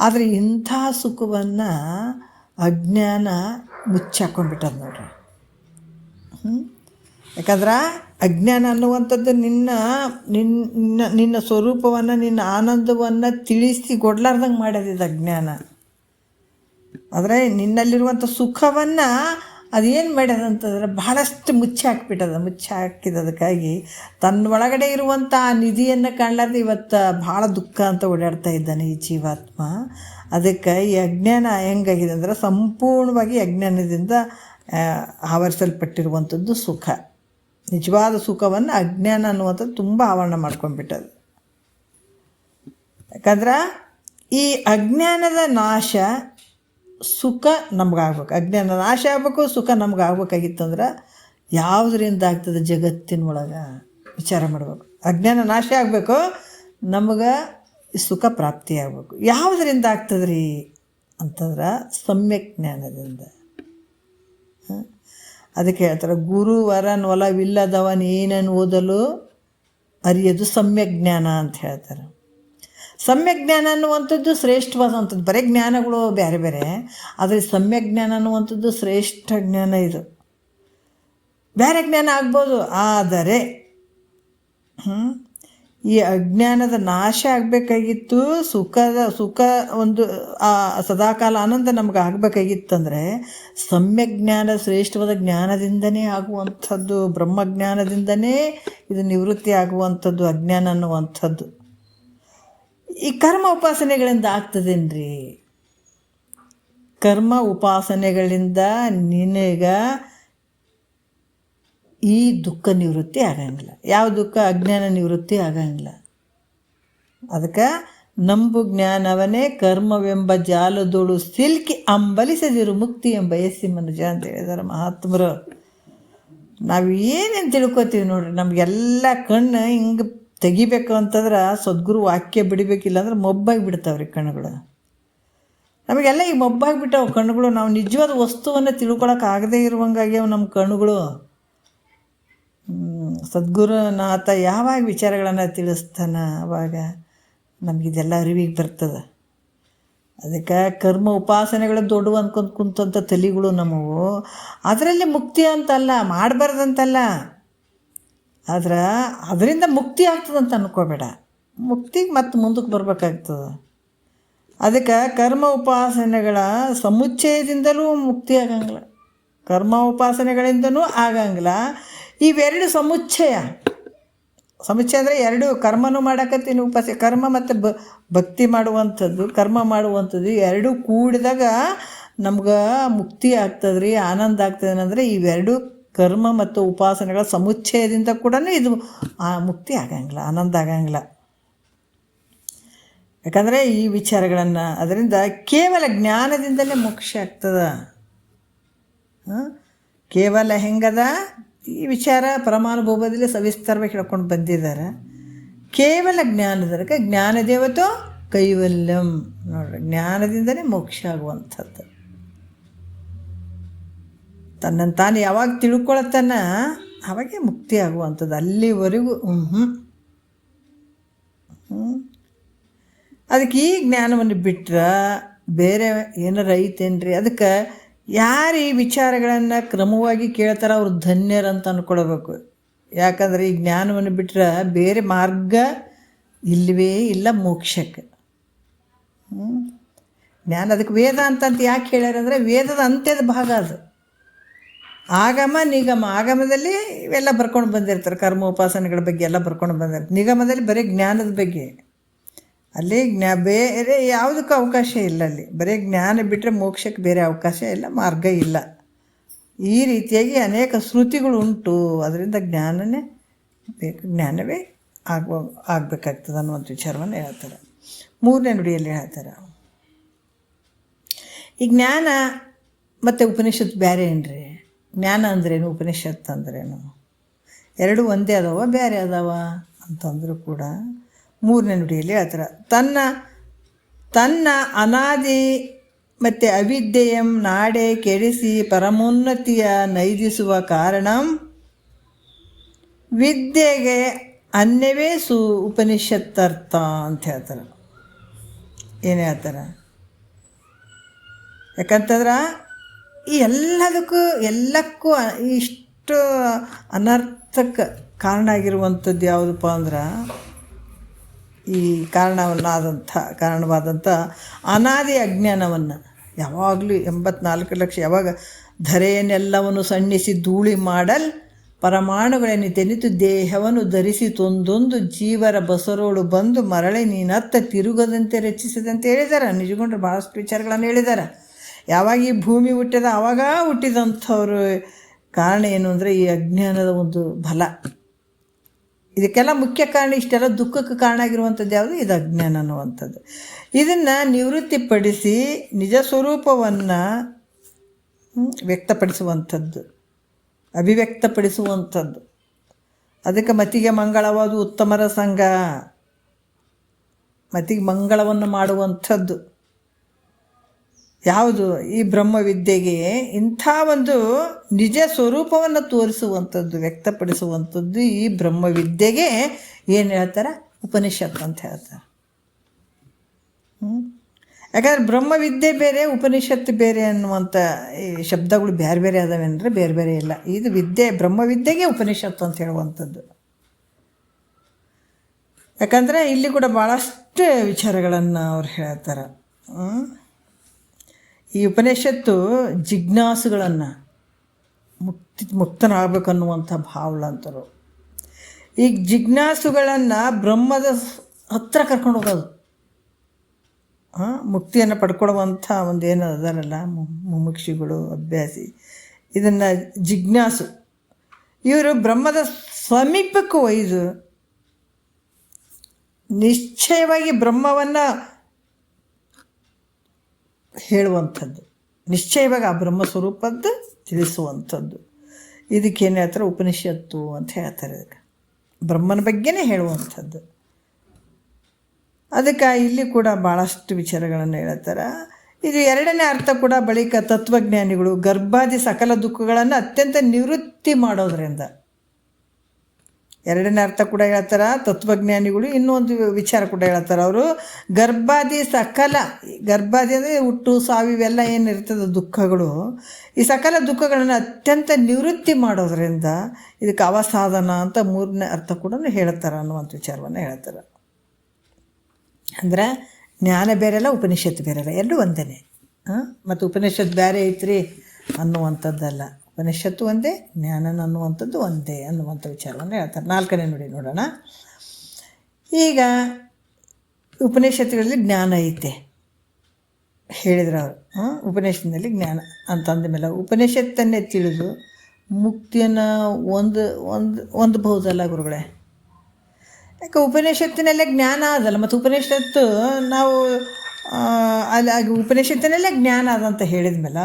ಆದರೆ ಇಂಥ ಸುಖವನ್ನು ಅಜ್ಞಾನ ಮುಚ್ಚಾಕೊಂಡ್ಬಿಟ್ಟದು ನೋಡ್ರಿ. ಯಾಕಂದ್ರೆ ಅಜ್ಞಾನ ಅನ್ನುವಂಥದ್ದು ನಿನ್ನ ಸ್ವರೂಪವನ್ನು, ನಿನ್ನ ಆನಂದವನ್ನು ತಿಳಿಸಿ ಕೊಡ್ಲಾರ್ದಂಗೆ ಮಾಡ್ಯದಿದ್ದು ಅಜ್ಞಾನ. ಆದರೆ ನಿನ್ನಲ್ಲಿರುವಂಥ ಸುಖವನ್ನು ಅದೇನು ಮಾಡ್ಯದಂತಂದ್ರೆ ಬಹಳಷ್ಟು ಮುಚ್ಚಾಕಿದ್ದದಕ್ಕಾಗಿ ತನ್ನ ಒಳಗಡೆ ಇರುವಂಥ ಆ ನಿಧಿಯನ್ನು ಕಾಣಲಾರ್ದು ಇವತ್ತು ಭಾಳ ದುಃಖ ಅಂತ ಓಡಾಡ್ತಾ ಇದ್ದಾನೆ ಈ ಜೀವಾತ್ಮ. ಅದಕ್ಕೆ ಈ ಅಜ್ಞಾನ ಹೆಂಗಾಗಿದೆ ಅಂದರೆ ಸಂಪೂರ್ಣವಾಗಿ ಅಜ್ಞಾನದಿಂದ ಆವರಿಸಲ್ಪಟ್ಟಿರುವಂಥದ್ದು ಸುಖ. ನಿಜವಾದ ಸುಖವನ್ನು ಅಜ್ಞಾನ ಅನ್ನುವಂಥದ್ದು ತುಂಬ ಆವರಣ ಮಾಡ್ಕೊಂಡ್ಬಿಟ್ಟದು. ಯಾಕಂದ್ರೆ ಈ ಅಜ್ಞಾನದ ನಾಶ ಸುಖ ನಮಗಾಗ್ಬೇಕು. ಅಜ್ಞಾನ ನಾಶ ಆಗಬೇಕು, ಸುಖ ನಮಗಾಗಬೇಕಾಗಿತ್ತಂದ್ರೆ ಯಾವುದರಿಂದ ಆಗ್ತದೆ? ಜಗತ್ತಿನೊಳಗೆ ವಿಚಾರ ಮಾಡಬೇಕು. ಅಜ್ಞಾನ ನಾಶ ಆಗಬೇಕು, ನಮಗೆ ಸುಖ ಪ್ರಾಪ್ತಿ ಆಗಬೇಕು. ಯಾವುದರಿಂದ ಆಗ್ತದೆ ರೀ ಅಂತಂದ್ರೆ ಸಮ್ಯಕ್ ಜ್ಞಾನದಿಂದ. ಅದಕ್ಕೆ ಹೇಳ್ತಾರೆ, ಗುರುವರನೊಲವಿಲ್ಲದವನೇನನ್ನು ಓದಲು ಅರಿಯೋದು ಸಮ್ಯಕ್ ಜ್ಞಾನ ಅಂತ ಹೇಳ್ತಾರೆ. ಸಮ್ಯಕ್ ಜ್ಞಾನ ಅನ್ನುವಂಥದ್ದು ಶ್ರೇಷ್ಠವಾದಂಥದ್ದು. ಬರೀ ಜ್ಞಾನಗಳು ಬೇರೆ ಬೇರೆ, ಆದರೆ ಸಮ್ಯಕ್ ಜ್ಞಾನ ಅನ್ನುವಂಥದ್ದು ಶ್ರೇಷ್ಠ ಜ್ಞಾನ. ಇದು ಬೇರೆ ಜ್ಞಾನ ಆಗ್ಬೋದು, ಆದರೆ ಈ ಅಜ್ಞಾನದ ನಾಶ ಆಗಬೇಕಾಗಿತ್ತು, ಸುಖ ಒಂದು ಸದಾಕಾಲ ಆನಂದ ನಮ್ಗೆ ಆಗಬೇಕಾಗಿತ್ತಂದರೆ ಸಮ್ಯಕ್ ಜ್ಞಾನ ಶ್ರೇಷ್ಠವಾದ ಜ್ಞಾನದಿಂದನೇ ಆಗುವಂಥದ್ದು. ಬ್ರಹ್ಮಜ್ಞಾನದಿಂದನೇ ಇದು ನಿವೃತ್ತಿ ಆಗುವಂಥದ್ದು ಅಜ್ಞಾನ ಅನ್ನುವಂಥದ್ದು. ಈ ಕರ್ಮ ಉಪಾಸನೆಗಳಿಂದ ಆಗ್ತದೇನ್ರಿ? ಕರ್ಮ ಉಪಾಸನೆಗಳಿಂದ ನಿನಗೆ ಈ ದುಃಖ ನಿವೃತ್ತಿ ಆಗಂಗಿಲ್ಲ. ಯಾವ ದುಃಖ? ಅಜ್ಞಾನ ನಿವೃತ್ತಿ ಆಗಂಗಿಲ್ಲ. ಅದಕ್ಕೆ ನಂಬು ಜ್ಞಾನವನ್ನೇ ಕರ್ಮವೆಂಬ ಜಾಲದೋಳು ಸಿಲ್ಕಿ ಅಂಬಲಿಸದಿರು ಮುಕ್ತಿ ಎಂಬ ಬಯಸಿ ಮನುಜ ಅಂತ ಹೇಳಿದಾರೆ ಮಹಾತ್ಮರು. ನಾವು ಏನೇನು ತಿಳ್ಕೊತೀವಿ ನೋಡ್ರಿ, ನಮಗೆಲ್ಲ ಕಣ್ಣು ಹಿಂಗೆ ತೆಗಿಬೇಕು ಅಂತಂದ್ರೆ ಸದ್ಗುರು ವಾಕ್ಯ ಬಿಡಬೇಕಿಲ್ಲ ಅಂದ್ರೆ ಮೊಬ್ಬಾಗಿ ಬಿಡ್ತಾವ್ರಿ ಕಣ್ಣುಗಳು. ನಮಗೆಲ್ಲ ಈಗ ಮೊಬ್ಬಾಗಿ ಬಿಟ್ಟಾವ ಕಣ್ಣುಗಳು. ನಾವು ನಿಜವಾದ ವಸ್ತುವನ್ನು ತಿಳ್ಕೊಳಕ್ಕಾಗದೇ ಇರುವಂಗಾಗ್ಯಾವ ನಮ್ಮ ಕಣ್ಣುಗಳು. ಸದ್ಗುರುನಾಥ ಯಾವಾಗ ವಿಚಾರಗಳನ್ನು ತಿಳಿಸ್ತಾನೆ ಅವಾಗ ನಮಗಿದೆಲ್ಲ ಅರಿವಿಗೆ ಬರ್ತದೆ. ಅದಕ್ಕೆ ಕರ್ಮ ಉಪಾಸನೆಗಳು ದೊಡ್ಡವು ಅಂದ್ಕೊಂಡು ಕುಂತಂಥ ತಲೆಗಳು ನಮ್ಮವು. ಅದರಲ್ಲಿ ಮುಕ್ತಿ ಅಂತಲ್ಲ, ಮಾಡಬಾರ್ದಂತಲ್ಲ, ಆದ್ರೆ ಅದರಿಂದ ಮುಕ್ತಿ ಆಗ್ತದಂತ ಅನ್ಕೋಬೇಡ. ಮುಕ್ತಿಗೆ ಮತ್ತು ಮುಂದಕ್ಕೆ ಬರ್ಬೇಕಾಗ್ತದೆ. ಅದಕ್ಕೆ ಕರ್ಮ ಉಪಾಸನೆಗಳ ಸಮುಚ್ಚಯದಿಂದಲೂ ಮುಕ್ತಿ ಆಗಂಗಿಲ್ಲ, ಕರ್ಮ ಉಪಾಸನೆಗಳಿಂದನೂ ಆಗಂಗಿಲ್ಲ. ಇವೆರಡು ಸಮುಚ್ಚಯ ಅಂದರೆ ಎರಡು ಕರ್ಮನೂ ಮಾಡಕತ್ತೀನಿ, ಕರ್ಮ ಮತ್ತು ಭಕ್ತಿ ಮಾಡುವಂಥದ್ದು, ಕರ್ಮ ಮಾಡುವಂಥದ್ದು ಎರಡೂ ಕೂಡಿದಾಗ ನಮ್ಗೆ ಮುಕ್ತಿ ಆಗ್ತದೆ ರೀ, ಆನಂದ ಆಗ್ತದೆ. ಅಂದರೆ ಇವೆರಡು ಕರ್ಮ ಮತ್ತು ಉಪಾಸನೆಗಳ ಸಮುಚ್ಚಯದಿಂದ ಕೂಡ ಇದು ಮುಕ್ತಿ ಆಗಂಗಿಲ್ಲ, ಆನಂದ ಆಗಂಗಿಲ್ಲ. ಯಾಕಂದರೆ ಈ ವಿಚಾರಗಳನ್ನು ಅದರಿಂದ ಕೇವಲ ಜ್ಞಾನದಿಂದಲೇ ಮೋಕ್ಷ ಆಗ್ತದೆ. ಕೇವಲ ಹೆಂಗದ ಈ ವಿಚಾರ ಪರಮಾನುಭವದಲ್ಲಿ ಸವಿಸ್ತರವಾಗಿ ಹೇಳ್ಕೊಂಡು ಬಂದಿದ್ದಾರೆ. ಕೇವಲ ಜ್ಞಾನದಕ್ಕೆ ಜ್ಞಾನದೇವತೋ ಕೈವಲ್ಯಂ, ನೋಡ್ರಿ, ಜ್ಞಾನದಿಂದಲೇ ಮೋಕ್ಷ ಆಗುವಂಥದ್ದು. ತನ್ನನ್ನು ತಾನು ಯಾವಾಗ ತಿಳ್ಕೊಳತ್ತಾನ ಅವಾಗೆ ಮುಕ್ತಿ ಆಗುವಂಥದ್ದು. ಅಲ್ಲಿವರೆಗೂ ಅದಕ್ಕೆ ಈ ಜ್ಞಾನವನ್ನು ಬಿಟ್ಟರೆ ಬೇರೆ ಏನಾರ ಐತೇನ್ರಿ? ಅದಕ್ಕೆ ಯಾರು ಈ ವಿಚಾರಗಳನ್ನು ಕ್ರಮವಾಗಿ ಕೇಳ್ತಾರೆ ಅವ್ರು ಧನ್ಯರಂತ ಅಂದ್ಕೊಳ್ಬೇಕು. ಯಾಕಂದರೆ ಈ ಜ್ಞಾನವನ್ನು ಬಿಟ್ಟರೆ ಬೇರೆ ಮಾರ್ಗ ಇಲ್ಲವೇ ಇಲ್ಲ ಮೋಕ್ಷಕ್ಕೆ. ಜ್ಞಾನ ಅದಕ್ಕೆ ವೇದ ಅಂತಂತ ಯಾಕೆ ಹೇಳ್ಯಾರಂದರೆ ವೇದದ ಅಂತ್ಯದ ಭಾಗ ಅದು. ಆಗಮ ನಿಗಮ, ಆಗಮದಲ್ಲಿ ಇವೆಲ್ಲ ಬರ್ಕೊಂಡು ಬಂದಿರ್ತಾರೆ, ಕರ್ಮೋಪಾಸನೆಗಳ ಬಗ್ಗೆ ಎಲ್ಲ ಬರ್ಕೊಂಡು ಬಂದಿರ್ತಾರೆ. ನಿಗಮದಲ್ಲಿ ಬರೀ ಜ್ಞಾನದ ಬಗ್ಗೆ, ಅಲ್ಲಿ ಬೇರೆ ಯಾವುದಕ್ಕೂ ಅವಕಾಶ ಇಲ್ಲ. ಅಲ್ಲಿ ಬರೀ ಜ್ಞಾನ ಬಿಟ್ಟರೆ ಮೋಕ್ಷಕ್ಕೆ ಬೇರೆ ಅವಕಾಶ ಇಲ್ಲ, ಮಾರ್ಗ ಇಲ್ಲ. ಈ ರೀತಿಯಾಗಿ ಅನೇಕ ಶ್ರುತಿಗಳು ಉಂಟು. ಅದರಿಂದ ಜ್ಞಾನವೇ ಬೇಕು, ಜ್ಞಾನವೇ ಆಗಬೇಕಾಗ್ತದೆ ಅನ್ನುವಂಥ ವಿಚಾರವನ್ನು ಹೇಳ್ತಾರೆ. 3ನೇ ನುಡಿಯಲ್ಲಿ ಹೇಳ್ತಾರೆ, ಈ ಜ್ಞಾನ ಮತ್ತು ಉಪನಿಷತ್ತು ಬೇರೆ ಏನ್ರಿ? ಜ್ಞಾನ ಅಂದ್ರೇನು, ಉಪನಿಷತ್ತು ಅಂದ್ರೇನು? ಎರಡೂ ಒಂದೇ ಅದಾವ ಬೇರೆ ಅದಾವ ಅಂತಂದರೂ ಕೂಡ 3ನೇ ನುಡಿಯಲ್ಲಿ ಹೇಳ್ತಾರೆ, ತನ್ನ ಅನಾದಿ ಮತ್ತು ಅವಿದ್ಯೆಯಂ ನಾಡೆ ಕೆಡಿಸಿ ಪರಮೋನ್ನತಿಯ ನೈದಿಸುವ ಕಾರಣ ವಿದ್ಯೆಗೆ ಅನ್ಯವೇ ಉಪನಿಷತ್ತರ್ಥ ಅಂತ ಹೇಳ್ತಾರೆ. ಏನು ಹೇಳ್ತಾರೆ? ಯಾಕಂತಂದ್ರೆ ಈ ಎಲ್ಲಕ್ಕೂ ಇಷ್ಟು ಅನರ್ಥಕ್ಕೆ ಕಾರಣ ಆಗಿರುವಂಥದ್ದು ಯಾವುದಪ್ಪ ಅಂದ್ರೆ ಈ ಕಾರಣವಾದಂಥ ಅನಾದಿ ಅಜ್ಞಾನವನ್ನು ಯಾವಾಗಲೂ 84 ಲಕ್ಷ ಯಾವಾಗ ಧರೆಯನ್ನೆಲ್ಲವನ್ನು ಸಣ್ಣಿಸಿ ಧೂಳಿ ಮಾಡಲ್ ಪರಮಾಣುಗಳೆನಿತೆನಿತು ದೇಹವನ್ನು ಧರಿಸಿ ತೊಂದೊಂದು ಜೀವರ ಬಸರೋಳು ಬಂದು ಮರಳಿ ನೀನತ್ತ ತಿರುಗದಂತೆ ರಚಿಸಿದಂತೆ ಹೇಳಿದ್ದಾರೆ. ನಿಜಗೊಂಡ್ರೆ ಭಾಳಷ್ಟು ವಿಚಾರಗಳನ್ನು ಹೇಳಿದ್ದಾರೆ. ಯಾವಾಗ ಈ ಭೂಮಿ ಹುಟ್ಟಿದ ಆವಾಗ ಹುಟ್ಟಿದಂಥವ್ರು ಕಾರಣ ಏನು ಅಂದರೆ ಈ ಅಜ್ಞಾನದ ಒಂದು ಬಲ. ಇದಕ್ಕೆಲ್ಲ ಮುಖ್ಯ ಕಾರಣ, ಇಷ್ಟೆಲ್ಲ ದುಃಖಕ್ಕೆ ಕಾರಣ ಆಗಿರುವಂಥದ್ದು ಯಾವುದು? ಇದು ಅಜ್ಞಾನ ಅನ್ನುವಂಥದ್ದು. ಇದನ್ನು ನಿವೃತ್ತಿಪಡಿಸಿ ನಿಜ ಸ್ವರೂಪವನ್ನು ವ್ಯಕ್ತಪಡಿಸುವಂಥದ್ದು, ಅಭಿವ್ಯಕ್ತಪಡಿಸುವಂಥದ್ದು. ಅದಕ್ಕೆ ಮತಿಗೆ ಮಂಗಳವಾದ ಉತ್ತಮರ ಸಂಘ, ಮತಿಗೆ ಮಂಗಳವನ್ನು ಮಾಡುವಂಥದ್ದು ಯಾವುದು? ಈ ಬ್ರಹ್ಮವಿದ್ಯೆಗೆ ಇಂಥ ಒಂದು ನಿಜ ಸ್ವರೂಪವನ್ನು ತೋರಿಸುವಂಥದ್ದು, ವ್ಯಕ್ತಪಡಿಸುವಂಥದ್ದು ಈ ಬ್ರಹ್ಮವಿದ್ಯೆಗೆ ಏನು ಹೇಳ್ತಾರೆ? ಉಪನಿಷತ್ತು ಅಂತ ಹೇಳ್ತಾರೆ. ಯಾಕಂದರೆ ಬ್ರಹ್ಮವಿದ್ಯೆ ಬೇರೆ, ಉಪನಿಷತ್ತು ಬೇರೆ ಅನ್ನುವಂಥ ಈ ಶಬ್ದಗಳು ಬೇರೆ ಬೇರೆ ಅದಾವೆ ಅಂದರೆ ಬೇರೆ ಬೇರೆ ಇಲ್ಲ. ಇದು ವಿದ್ಯೆ, ಬ್ರಹ್ಮವಿದ್ಯೆಗೆ ಉಪನಿಷತ್ತು ಅಂತ ಹೇಳುವಂಥದ್ದು. ಯಾಕಂದರೆ ಇಲ್ಲಿ ಕೂಡ ಭಾಳಷ್ಟು ವಿಚಾರಗಳನ್ನು ಅವ್ರು ಹೇಳ್ತಾರೆ. ಈ ಉಪನಿಷತ್ತು ಜಿಜ್ಞಾಸುಗಳನ್ನು ಮುಕ್ತನಾಗಬೇಕನ್ನುವಂಥ ಭಾವಗಳಂತರು. ಈ ಜಿಜ್ಞಾಸುಗಳನ್ನು ಬ್ರಹ್ಮದ ಹತ್ರ ಕರ್ಕೊಂಡು ಹೋಗೋದು, ಮುಕ್ತಿಯನ್ನು ಪಡ್ಕೊಳ್ಳುವಂಥ ಒಂದು ಏನು ಅದರಲ್ಲ ಮುಮುಕ್ಷಿಗಳು, ಅಭ್ಯಾಸಿ, ಇದನ್ನು ಜಿಜ್ಞಾಸು ಇವರು ಬ್ರಹ್ಮದ ಸಮೀಪಕ್ಕೂ ಒಯ್ದು ನಿಶ್ಚಯವಾಗಿ ಬ್ರಹ್ಮವನ್ನು ಹೇಳುವಂಥದ್ದು, ನಿಶ್ಚಯವಾಗಿ ಆ ಬ್ರಹ್ಮ ಸ್ವರೂಪದ್ದು ತಿಳಿಸುವಂಥದ್ದು. ಇದಕ್ಕೇನು ಹೇಳ್ತಾರೆ? ಉಪನಿಷತ್ತು ಅಂತ ಹೇಳ್ತಾರೆ. ಅದಕ್ಕೆ ಬ್ರಹ್ಮನ ಬಗ್ಗೆನೇ ಹೇಳುವಂಥದ್ದು. ಅದಕ್ಕೆ ಇಲ್ಲಿ ಕೂಡ ಭಾಳಷ್ಟು ವಿಚಾರಗಳನ್ನು ಹೇಳ್ತಾರೆ. ಇದು 2ನೇ ಅರ್ಥ ಕೂಡ ಬಳಿಕ ತತ್ವಜ್ಞಾನಿಗಳು ಗರ್ಭಾದಿ ಸಕಲ ದುಃಖಗಳನ್ನು ಅತ್ಯಂತ ನಿವೃತ್ತಿ ಮಾಡೋದರಿಂದ. 2ನೇ ಅರ್ಥ ಕೂಡ ಹೇಳ್ತಾರೆ ತತ್ವಜ್ಞಾನಿಗಳು. ಇನ್ನೊಂದು ವಿಚಾರ ಕೂಡ ಹೇಳ್ತಾರೆ ಅವರು, ಗರ್ಭಾದಿ ಅಂದರೆ ಹುಟ್ಟು ಸಾವು ಇವೆಲ್ಲ ಏನಿರ್ತದೆ ದುಃಖಗಳು, ಈ ಸಕಲ ದುಃಖಗಳನ್ನು ಅತ್ಯಂತ ನಿವೃತ್ತಿ ಮಾಡೋದರಿಂದ ಇದಕ್ಕೆ ಅವಸಾಧನ ಅಂತ 3ನೇ ಅರ್ಥ ಕೂಡ ಹೇಳ್ತಾರೆ ಅನ್ನುವಂಥ ವಿಚಾರವನ್ನು ಹೇಳ್ತಾರೆ. ಅಂದ್ರೆ ಜ್ಞಾನ ಬೇರೆಲ್ಲ ಉಪನಿಷತ್ತು ಬೇರೆಲ್ಲ ಎರಡೂ ಒಂದೇ. ಮತ್ತು ಉಪನಿಷತ್ತು ಬೇರೆ ಐತ್ರಿ ಅನ್ನುವಂಥದ್ದಲ್ಲ, ಉಪನಿಷತ್ತು ಒಂದೇ, ಜ್ಞಾನನ ಅನ್ನುವಂಥದ್ದು ಒಂದೇ ಅನ್ನುವಂಥ ವಿಚಾರವನ್ನು ಹೇಳ್ತಾರೆ. 4ನೇ ನುಡಿ ನೋಡೋಣ. ಈಗ ಉಪನಿಷತ್ತುಗಳಲ್ಲಿ ಜ್ಞಾನ ಐತೆ ಹೇಳಿದ್ರು ಅವರು. ಉಪನಿಷತ್ತಿನಲ್ಲಿ ಜ್ಞಾನ ಅಂತಂದ ಮೇಲೆ ಉಪನಿಷತ್ತನ್ನೇ ತಿಳಿದು ಮುಕ್ತಿಯನ್ನು ಹೊಂದಬಹುದಲ್ಲ ಗುರುಗಳೇ? ಯಾಕೆ ಉಪನಿಷತ್ತಿನಲ್ಲೇ ಜ್ಞಾನ ಅದಲ್ಲ, ಮತ್ತು ಉಪನಿಷತ್ತು ನಾವು ಅಲ್ಲಿ ಉಪನಿಷತ್ತಿನಲ್ಲೇ ಜ್ಞಾನ ಅದಂತ ಹೇಳಿದ ಮೇಲೆ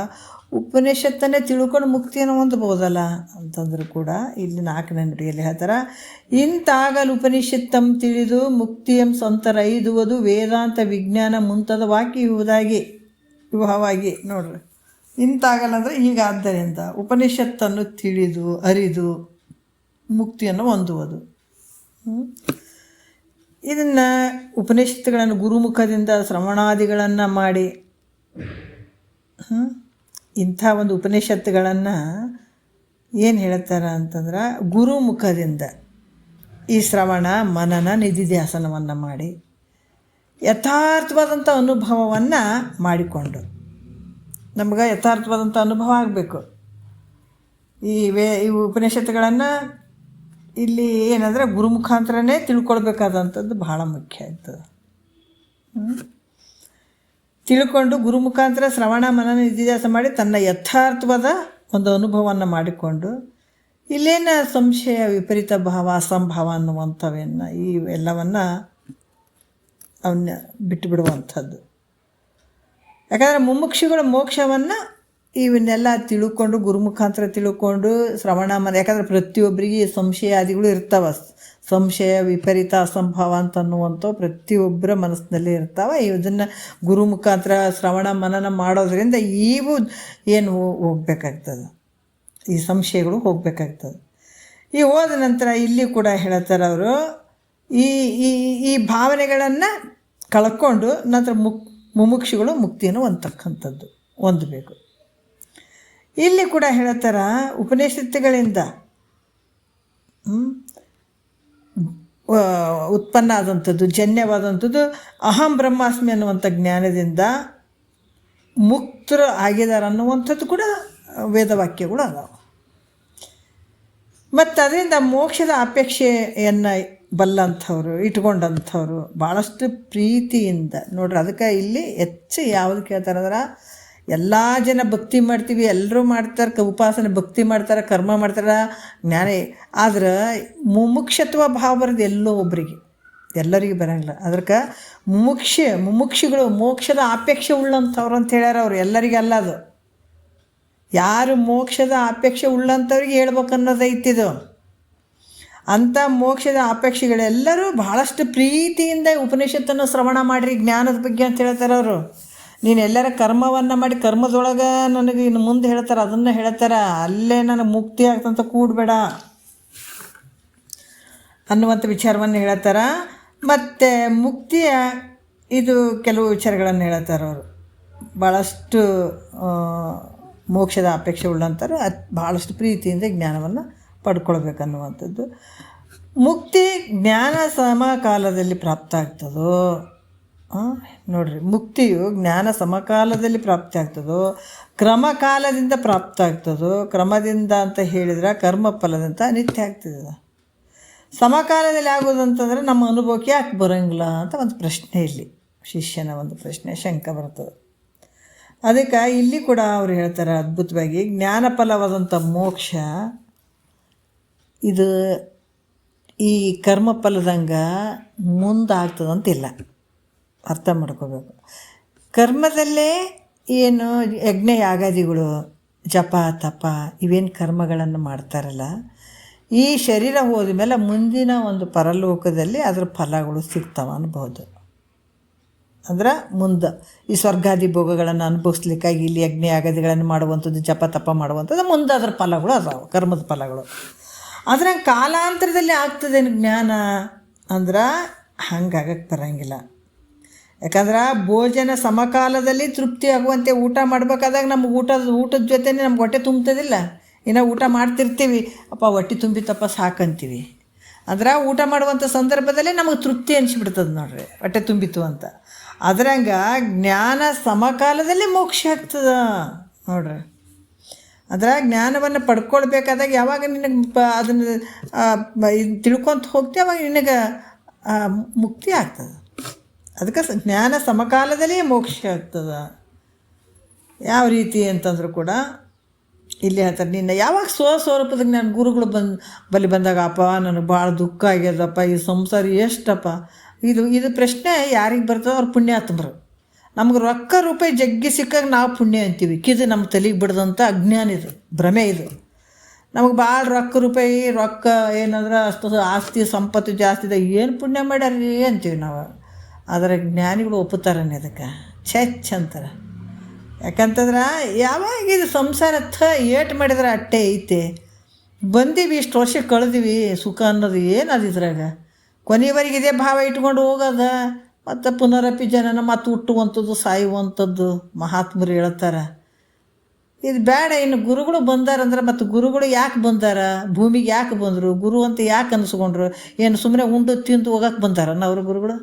ಉಪನಿಷತ್ತನ್ನೇ ತಿಳ್ಕೊಂಡು ಮುಕ್ತಿಯನ್ನು ಹೊಂದಬಹುದಲ್ಲ ಅಂತಂದರೂ ಕೂಡ ಇಲ್ಲಿ 4ನೇ ನುಡಿಯಲ್ಲಿ ಹೇಳ್ತಾರೆ, ಇಂತಾಗಲು ಉಪನಿಷತ್ತಂ ತಿಳಿದು ಮುಕ್ತಿಯಂ ಸಂತರೈದುವುದು ವೇದಾಂತ ವಿಜ್ಞಾನ ಮುಂತಾದ ವಾಕ್ಯ ವಿವಾಹವಾಗಿ ನೋಡ್ರಿ. ಇಂತಾಗಲ್ಲ ಅಂದರೆ ಈಗ ಆದ್ದರಿಂದ ಉಪನಿಷತ್ತನ್ನು ತಿಳಿದು ಅರಿದು ಮುಕ್ತಿಯನ್ನು ಹೊಂದುವುದು. ಇದನ್ನು ಉಪನಿಷತ್ತುಗಳನ್ನು ಗುರುಮುಖದಿಂದ ಶ್ರವಣಾದಿಗಳನ್ನು ಮಾಡಿ ಇಂಥ ಒಂದು ಉಪನಿಷತ್ತುಗಳನ್ನು ಏನು ಹೇಳ್ತಾರೆ ಅಂತಂದ್ರೆ ಗುರುಮುಖದಿಂದ ಈ ಶ್ರವಣ ಮನನ ನಿಧಿಧ್ಯಾಸನವನ್ನು ಮಾಡಿ ಯಥಾರ್ಥವಾದಂಥ ಅನುಭವವನ್ನು ಮಾಡಿಕೊಂಡು, ನಮ್ಗೆ ಯಥಾರ್ಥವಾದಂಥ ಅನುಭವ ಆಗಬೇಕು. ಈ ಉಪನಿಷತ್ತುಗಳನ್ನು ಇಲ್ಲಿ ಏನಂದರೆ ಗುರುಮುಖಾಂತರನೇ ತಿಳ್ಕೊಳ್ಬೇಕಾದಂಥದ್ದು ಭಾಳ ಮುಖ್ಯ ಆಗ್ತದೆ. ತಿಳ್ಕೊಂಡು ಗುರುಮುಖಾಂತರ ಶ್ರವಣ ಮನನ ನಿಧಿಧ್ಯಾಸ ಮಾಡಿ ತನ್ನ ಯಥಾರ್ಥವಾದ ಒಂದು ಅನುಭವವನ್ನು ಮಾಡಿಕೊಂಡು ಇಲ್ಲೇನ ಸಂಶಯ ವಿಪರೀತ ಭಾವ ಅಸಂಭಾವ ಅನ್ನುವಂಥವನ್ನು ಇವೆಲ್ಲವನ್ನು ಅವನ್ನ ಬಿಟ್ಟು ಬಿಡುವಂಥದ್ದು. ಯಾಕಂದರೆ ಮುಮುಕ್ಷುಗಳ ಮೋಕ್ಷವನ್ನು ಇವನ್ನೆಲ್ಲ ತಿಳ್ಕೊಂಡು ಗುರುಮುಖಾಂತರ ತಿಳ್ಕೊಂಡು ಶ್ರವಣ ಮನ, ಯಾಕಂದರೆ ಪ್ರತಿಯೊಬ್ಬರಿಗೆ ಸಂಶಯಾದಿಗಳು ಇರ್ತಾವೆ. ಸಂಶಯ ವಿಪರೀತ ಅಸಂಭಾವ ಅಂತನ್ನುವಂಥವು ಪ್ರತಿಯೊಬ್ಬರ ಮನಸ್ಸಿನಲ್ಲಿ ಇರ್ತಾವೆ. ಇದನ್ನು ಗುರು ಮುಖಾಂತರ ಶ್ರವಣ ಮನನ ಮಾಡೋದ್ರಿಂದ ಇವು ಏನು ಹೋಗ್ಬೇಕಾಗ್ತದೆ, ಈ ಸಂಶಯಗಳು ಹೋಗಬೇಕಾಗ್ತದೆ. ಈ ಹೋದ ನಂತರ ಇಲ್ಲಿ ಕೂಡ ಹೇಳ್ತಾರೆ ಅವರು, ಈ ಈ ಈ ಭಾವನೆಗಳನ್ನು ಕಳ್ಕೊಂಡು ನಂತರ ಮುಮುಕ್ಷುಗಳು ಮುಕ್ತಿಯನ್ನು ಹೊಂದತಕ್ಕಂಥದ್ದು ಹೊಂದಬೇಕು. ಇಲ್ಲಿ ಕೂಡ ಹೇಳ್ತಾರೆ ಉಪನಿಷತ್ತುಗಳಿಂದ ಉತ್ಪನ್ನ ಆದಂಥದ್ದು ಜನ್ಯವಾದಂಥದ್ದು ಅಹಂ ಬ್ರಹ್ಮಾಸ್ಮಿ ಅನ್ನುವಂಥ ಜ್ಞಾನದಿಂದ ಮುಕ್ತರು ಆಗಿದ್ದಾರೆ ಅನ್ನುವಂಥದ್ದು ಕೂಡ ವೇದವಾಕ್ಯಗಳು ಅದಾವೆ. ಮತ್ತು ಅದರಿಂದ ಮೋಕ್ಷದ ಅಪೇಕ್ಷೆಯನ್ನು ಬಲ್ಲಂಥವ್ರು ಇಟ್ಕೊಂಡಂಥವ್ರು ಭಾಳಷ್ಟು ಪ್ರೀತಿಯಿಂದ ನೋಡ್ರಿ. ಅದಕ್ಕೆ ಇಲ್ಲಿ ಹೆಚ್ಚು ಯಾವುದು ಕೇಳ್ತಾರೆ ಅಂದ್ರೆ, ಎಲ್ಲ ಜನ ಭಕ್ತಿ ಮಾಡ್ತೀವಿ, ಎಲ್ಲರೂ ಮಾಡ್ತಾರೆ, ಉಪಾಸನೆ ಭಕ್ತಿ ಮಾಡ್ತಾರೆ, ಕರ್ಮ ಮಾಡ್ತಾರೆ, ಜ್ಞಾನ. ಆದ್ರೆ ಮುಮುಕ್ಷತ್ವ ಭಾವ ಬರೋದು ಎಲ್ಲೋ ಒಬ್ಬರಿಗೆ, ಎಲ್ಲರಿಗೂ ಬರೋಂಗಿಲ್ಲ. ಅದಕ್ಕೆ ಮುಮುಕ್ಷಿಗಳು ಮೋಕ್ಷದ ಅಪೇಕ್ಷೆ ಉಳ್ಳಂಥವ್ರು ಅಂತ ಹೇಳ್ಯಾರ ಅವರು. ಎಲ್ಲರಿಗೆ ಅಲ್ಲ, ಅದು ಯಾರು ಮೋಕ್ಷದ ಅಪೇಕ್ಷೆ ಉಳ್ಳಂಥವ್ರಿಗೆ ಹೇಳ್ಬೇಕನ್ನೋದು ಐತಿದು. ಅಂಥ ಮೋಕ್ಷದ ಅಪೇಕ್ಷೆಗಳೆಲ್ಲರೂ ಭಾಳಷ್ಟು ಪ್ರೀತಿಯಿಂದ ಉಪನಿಷತ್ತನ್ನು ಶ್ರವಣ ಮಾಡಿರಿ ಜ್ಞಾನದ ಬಗ್ಗೆ ಅಂತ ಹೇಳ್ತಾರೆ ಅವರು. ನೀನು ಎಲ್ಲರ ಕರ್ಮವನ್ನು ಮಾಡಿ ಕರ್ಮದೊಳಗೆ ನನಗೆ ಇನ್ನು ಮುಂದೆ ಹೇಳ್ತಾರೆ, ಅದನ್ನು ಹೇಳ್ತಾರೆ, ಅಲ್ಲೇ ನನಗೆ ಮುಕ್ತಿ ಆಗ್ತಂತ ಕೂಡಬೇಡ ಅನ್ನುವಂಥ ವಿಚಾರವನ್ನು ಹೇಳ್ತಾರೆ. ಮತ್ತು ಮುಕ್ತಿಯ ಇದು ಕೆಲವು ವಿಚಾರಗಳನ್ನು ಹೇಳ್ತಾರೆ ಅವರು. ಭಾಳಷ್ಟು ಮೋಕ್ಷದ ಅಪೇಕ್ಷೆ ಉಳ್ಳಂತಾರೆ, ಭಾಳಷ್ಟು ಪ್ರೀತಿಯಿಂದ ಜ್ಞಾನವನ್ನು ಪಡ್ಕೊಳ್ಬೇಕನ್ನುವಂಥದ್ದು. ಮುಕ್ತಿ ಜ್ಞಾನ ಸಮಕಾಲದಲ್ಲಿ ಪ್ರಾಪ್ತ ಆಗ್ತದೋ ನೋಡ್ರಿ. ಮುಕ್ತಿಯು ಜ್ಞಾನ ಸಮಕಾಲದಲ್ಲಿ ಪ್ರಾಪ್ತಿ ಆಗ್ತದೋ, ಕ್ರಮಕಾಲದಿಂದ ಪ್ರಾಪ್ತ ಆಗ್ತದೋ. ಕ್ರಮದಿಂದ ಅಂತ ಹೇಳಿದ್ರೆ ಕರ್ಮಫಲದಂತ ನಿತ್ಯ ಆಗ್ತದೆ. ಸಮಕಾಲದಲ್ಲಿ ಆಗೋದಂತಂದ್ರೆ ನಮ್ಮ ಅನುಭವಕ್ಕೆ ಯಾಕೆ ಬರೋಂಗಿಲ್ಲ ಅಂತ ಒಂದು ಪ್ರಶ್ನೆ, ಇಲ್ಲಿ ಶಿಷ್ಯನ ಒಂದು ಪ್ರಶ್ನೆ, ಶಂಕ ಬರ್ತದೆ. ಅದಕ್ಕೆ ಇಲ್ಲಿ ಕೂಡ ಅವರು ಹೇಳ್ತಾರೆ ಅದ್ಭುತವಾಗಿ, ಜ್ಞಾನಫಲವಾದಂಥ ಮೋಕ್ಷ ಇದು ಈ ಕರ್ಮಫಲದಂಗೆ ಮುಂದಾಗ್ತದಂತಿಲ್ಲ, ಅರ್ಥ ಮಾಡ್ಕೋಬೇಕು. ಕರ್ಮದಲ್ಲೇ ಏನು ಯಜ್ಞ ಯಾಗಾದಿಗಳು ಜಪ ತಪ ಇವೇನು ಕರ್ಮಗಳನ್ನು ಮಾಡ್ತಾರಲ್ಲ, ಈ ಶರೀರ ಹೋದ ಮೇಲೆ ಮುಂದಿನ ಒಂದು ಪರಲೋಕದಲ್ಲಿ ಅದರ ಫಲಗಳು ಸಿಗ್ತಾವೆ ಅನ್ಬೋದು. ಅಂದ್ರೆ ಮುಂದೆ ಈ ಸ್ವರ್ಗಾದಿ ಭೋಗಗಳನ್ನು ಅನುಭವಿಸ್ಲಿಕ್ಕಾಗಿ ಇಲ್ಲಿ ಯಜ್ಞ ಯಾಗಾದಿಗಳನ್ನು ಮಾಡುವಂಥದ್ದು, ಜಪ ತಪ ಮಾಡುವಂಥದ್ದು, ಮುಂದೆ ಅದರ ಫಲಗಳು ಅದಾವೆ, ಕರ್ಮದ ಫಲಗಳು. ಆದರೆ ಕಾಲಾಂತರದಲ್ಲಿ ಆಗ್ತದೆ ಜ್ಞಾನ ಅಂದ್ರೆ ಹಂಗಾಗಕ್ಕೆ ಬರೋಂಗಿಲ್ಲ. ಯಾಕಂದ್ರೆ ಭೋಜನ ಸಮಕಾಲದಲ್ಲಿ ತೃಪ್ತಿ ಆಗುವಂತೆ ಊಟ ಮಾಡಬೇಕಾದಾಗ ನಮ್ಗೆ ಊಟದ ಜೊತೆನೇ ನಮ್ಗೆ ಹೊಟ್ಟೆ ತುಂಬ್ತದಿಲ್ಲ. ಇನ್ನು ಊಟ ಮಾಡ್ತಿರ್ತೀವಿ, ಅಪ್ಪ ಹೊಟ್ಟೆ ತುಂಬಿತಪ್ಪ ಸಾಕಂತೀವಿ. ಅಂದ್ರೆ ಊಟ ಮಾಡುವಂಥ ಸಂದರ್ಭದಲ್ಲೇ ನಮಗೆ ತೃಪ್ತಿ ಅನಿಸ್ಬಿಡ್ತದೆ ನೋಡ್ರಿ, ಹೊಟ್ಟೆ ತುಂಬಿತು ಅಂತ. ಅದ್ರಂಗೆ ಜ್ಞಾನ ಸಮಕಾಲದಲ್ಲಿ ಮೋಕ್ಷ ಆಗ್ತದೆ ನೋಡ್ರಿ. ಅದರ ಜ್ಞಾನವನ್ನು ಪಡ್ಕೊಳ್ಬೇಕಾದಾಗ ಯಾವಾಗ ನಿನಗೆ ಅದನ್ನು ತಿಳ್ಕೊತ ಹೋಗ್ತೀವಿ ಅವಾಗ ನಿನಗೆ ಮುಕ್ತಿ ಆಗ್ತದೆ. ಅದಕ್ಕೆ ಜ್ಞಾನ ಸಮಕಾಲದಲ್ಲಿ ಮೋಕ್ಷ ಆಗ್ತದೆ. ಯಾವ ರೀತಿ ಅಂತಂದ್ರೂ ಕೂಡ ಇಲ್ಲಿ ಹೇಳ್ತಾರೆ, ನಿನ್ನ ಯಾವಾಗ ಸ್ವರೂಪದಾಗ ನಾನು ಗುರುಗಳು ಬಳಿ ಬಂದಾಗ, ಅಪ್ಪ ನನಗೆ ಭಾಳ ದುಃಖ ಆಗ್ಯದಪ್ಪ, ಈ ಸಂಸಾರ ಎಷ್ಟಪ್ಪ, ಇದು ಪ್ರಶ್ನೆ ಯಾರಿಗೆ ಬರ್ತದೆ? ಅವ್ರು ಪುಣ್ಯಾತ್ಮರು. ನಮ್ಗೆ ರೊಕ್ಕ ರೂಪಾಯಿ ಜಗ್ಗಿ ಸಿಕ್ಕಾಗ ನಾವು ಪುಣ್ಯ ಅಂತೀವಿ. ಇದು ನಮ್ಮ ತಲೆಗೆ ಬಿಡ್ದಂಥ ಅಜ್ಞಾನ, ಇದು ಭ್ರಮೆ. ಇದು ನಮಗೆ ಭಾಳ ರೊಕ್ಕ ಏನಂದ್ರೆ ಅಷ್ಟು ಆಸ್ತಿ ಸಂಪತ್ತು ಜಾಸ್ತಿ ಇದೆ, ಏನು ಪುಣ್ಯ ಮಾಡ್ಯಾರ್ರಿ ಅಂತೀವಿ ನಾವು. ಆದರೆ ಜ್ಞಾನಿಗಳು ಒಪ್ಪುತ್ತಾರನೇ ಅದಕ್ಕೆ ಛೆಚ್ ಅಂತಾರೆ. ಯಾಕಂತಂದ್ರೆ ಯಾವಾಗ ಇದು ಸಂಸಾರ ಏಟು ಮಾಡಿದ್ರೆ ಅಟ್ಟೆ ಐತೆ, ಬಂದೀವಿ ಇಷ್ಟು ವರ್ಷ ಕಳೆದೀವಿ, ಸುಖ ಅನ್ನೋದು ಏನದು ಇದ್ರಾಗ? ಕೊನೆಯವರೆಗೆ ಇದೇ ಭಾವ ಇಟ್ಕೊಂಡು ಹೋಗೋದ, ಮತ್ತು ಪುನರಪಿ ಜನನ ಮತ್ತು ಹುಟ್ಟುವಂಥದ್ದು ಸಾಯುವಂಥದ್ದು ಮಹಾತ್ಮರು ಹೇಳ್ತಾರೆ. ಇದು ಬೇಡ. ಇನ್ನು ಗುರುಗಳು ಬಂದಾರಂದ್ರೆ, ಮತ್ತು ಗುರುಗಳು ಯಾಕೆ ಬಂದಾರ, ಭೂಮಿಗೆ ಯಾಕೆ ಬಂದರು, ಗುರು ಅಂತ ಯಾಕೆ ಅನಿಸ್ಕೊಂಡ್ರು? ಏನು ಸುಮ್ಮನೆ ಉಂಡು ತಿಂದು ಹೋಗಕ್ಕೆ ಬಂದಾರನ್ನ ಅವ್ರ ಗುರುಗಳು?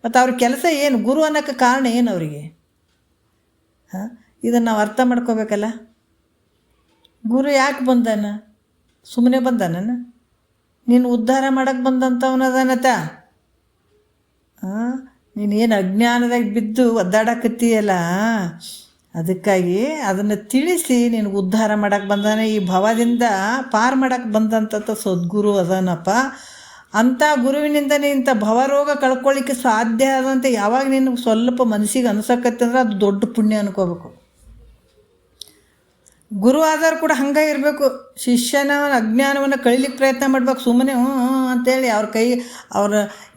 ಮತ್ತು ಅವ್ರ ಕೆಲಸ ಏನು? ಗುರು ಅನ್ನೋಕ್ಕೆ ಕಾರಣ ಏನು ಅವರಿಗೆ? ಇದನ್ನು ನಾವು ಅರ್ಥ ಮಾಡ್ಕೋಬೇಕಲ್ಲ. ಗುರು ಯಾಕೆ ಬಂದಾನ? ಸುಮ್ಮನೆ ಬಂದಾನ? ನೀನು ಉದ್ಧಾರ ಮಾಡೋಕ್ಕೆ ಬಂದಂಥವನದನತ. ನೀನೇನು ಅಜ್ಞಾನದಾಗ ಬಿದ್ದು ಒದ್ದಾಡಕತ್ತೀಯಲ್ಲ, ಅದಕ್ಕಾಗಿ ಅದನ್ನು ತಿಳಿಸಿ ನಿನಗೆ ಉದ್ಧಾರ ಮಾಡೋಕ್ಕೆ ಬಂದಾನೆ. ಈ ಭವದಿಂದ ಪಾರು ಮಾಡೋಕ್ಕೆ ಬಂದಂಥ ಸದ್ಗುರು ಅದನಪ್ಪ. ಅಂಥ ಗುರುವಿನಿಂದ ಇಂಥ ಭವರೋಗ ಕಳ್ಕೊಳ್ಳಿಕ್ಕೆ ಸಾಧ್ಯ ಆದಂತೆ ಯಾವಾಗ ನಿನಗೆ ಸ್ವಲ್ಪ ಮನಸ್ಸಿಗೆ ಅನ್ಸಕತ್ತಂದ್ರೆ ಅದು ದೊಡ್ಡ ಪುಣ್ಯ ಅನ್ಕೋಬೇಕು. ಗುರು ಆದರೂ ಕೂಡ ಹಂಗೆ ಇರಬೇಕು. ಶಿಷ್ಯನ ಅಜ್ಞಾನವನ್ನು ಕಳೀಲಿಕ್ಕೆ ಪ್ರಯತ್ನ ಮಾಡ್ಬೇಕು. ಸುಮ್ಮನೆ ಅಂತೇಳಿ ಅವ್ರ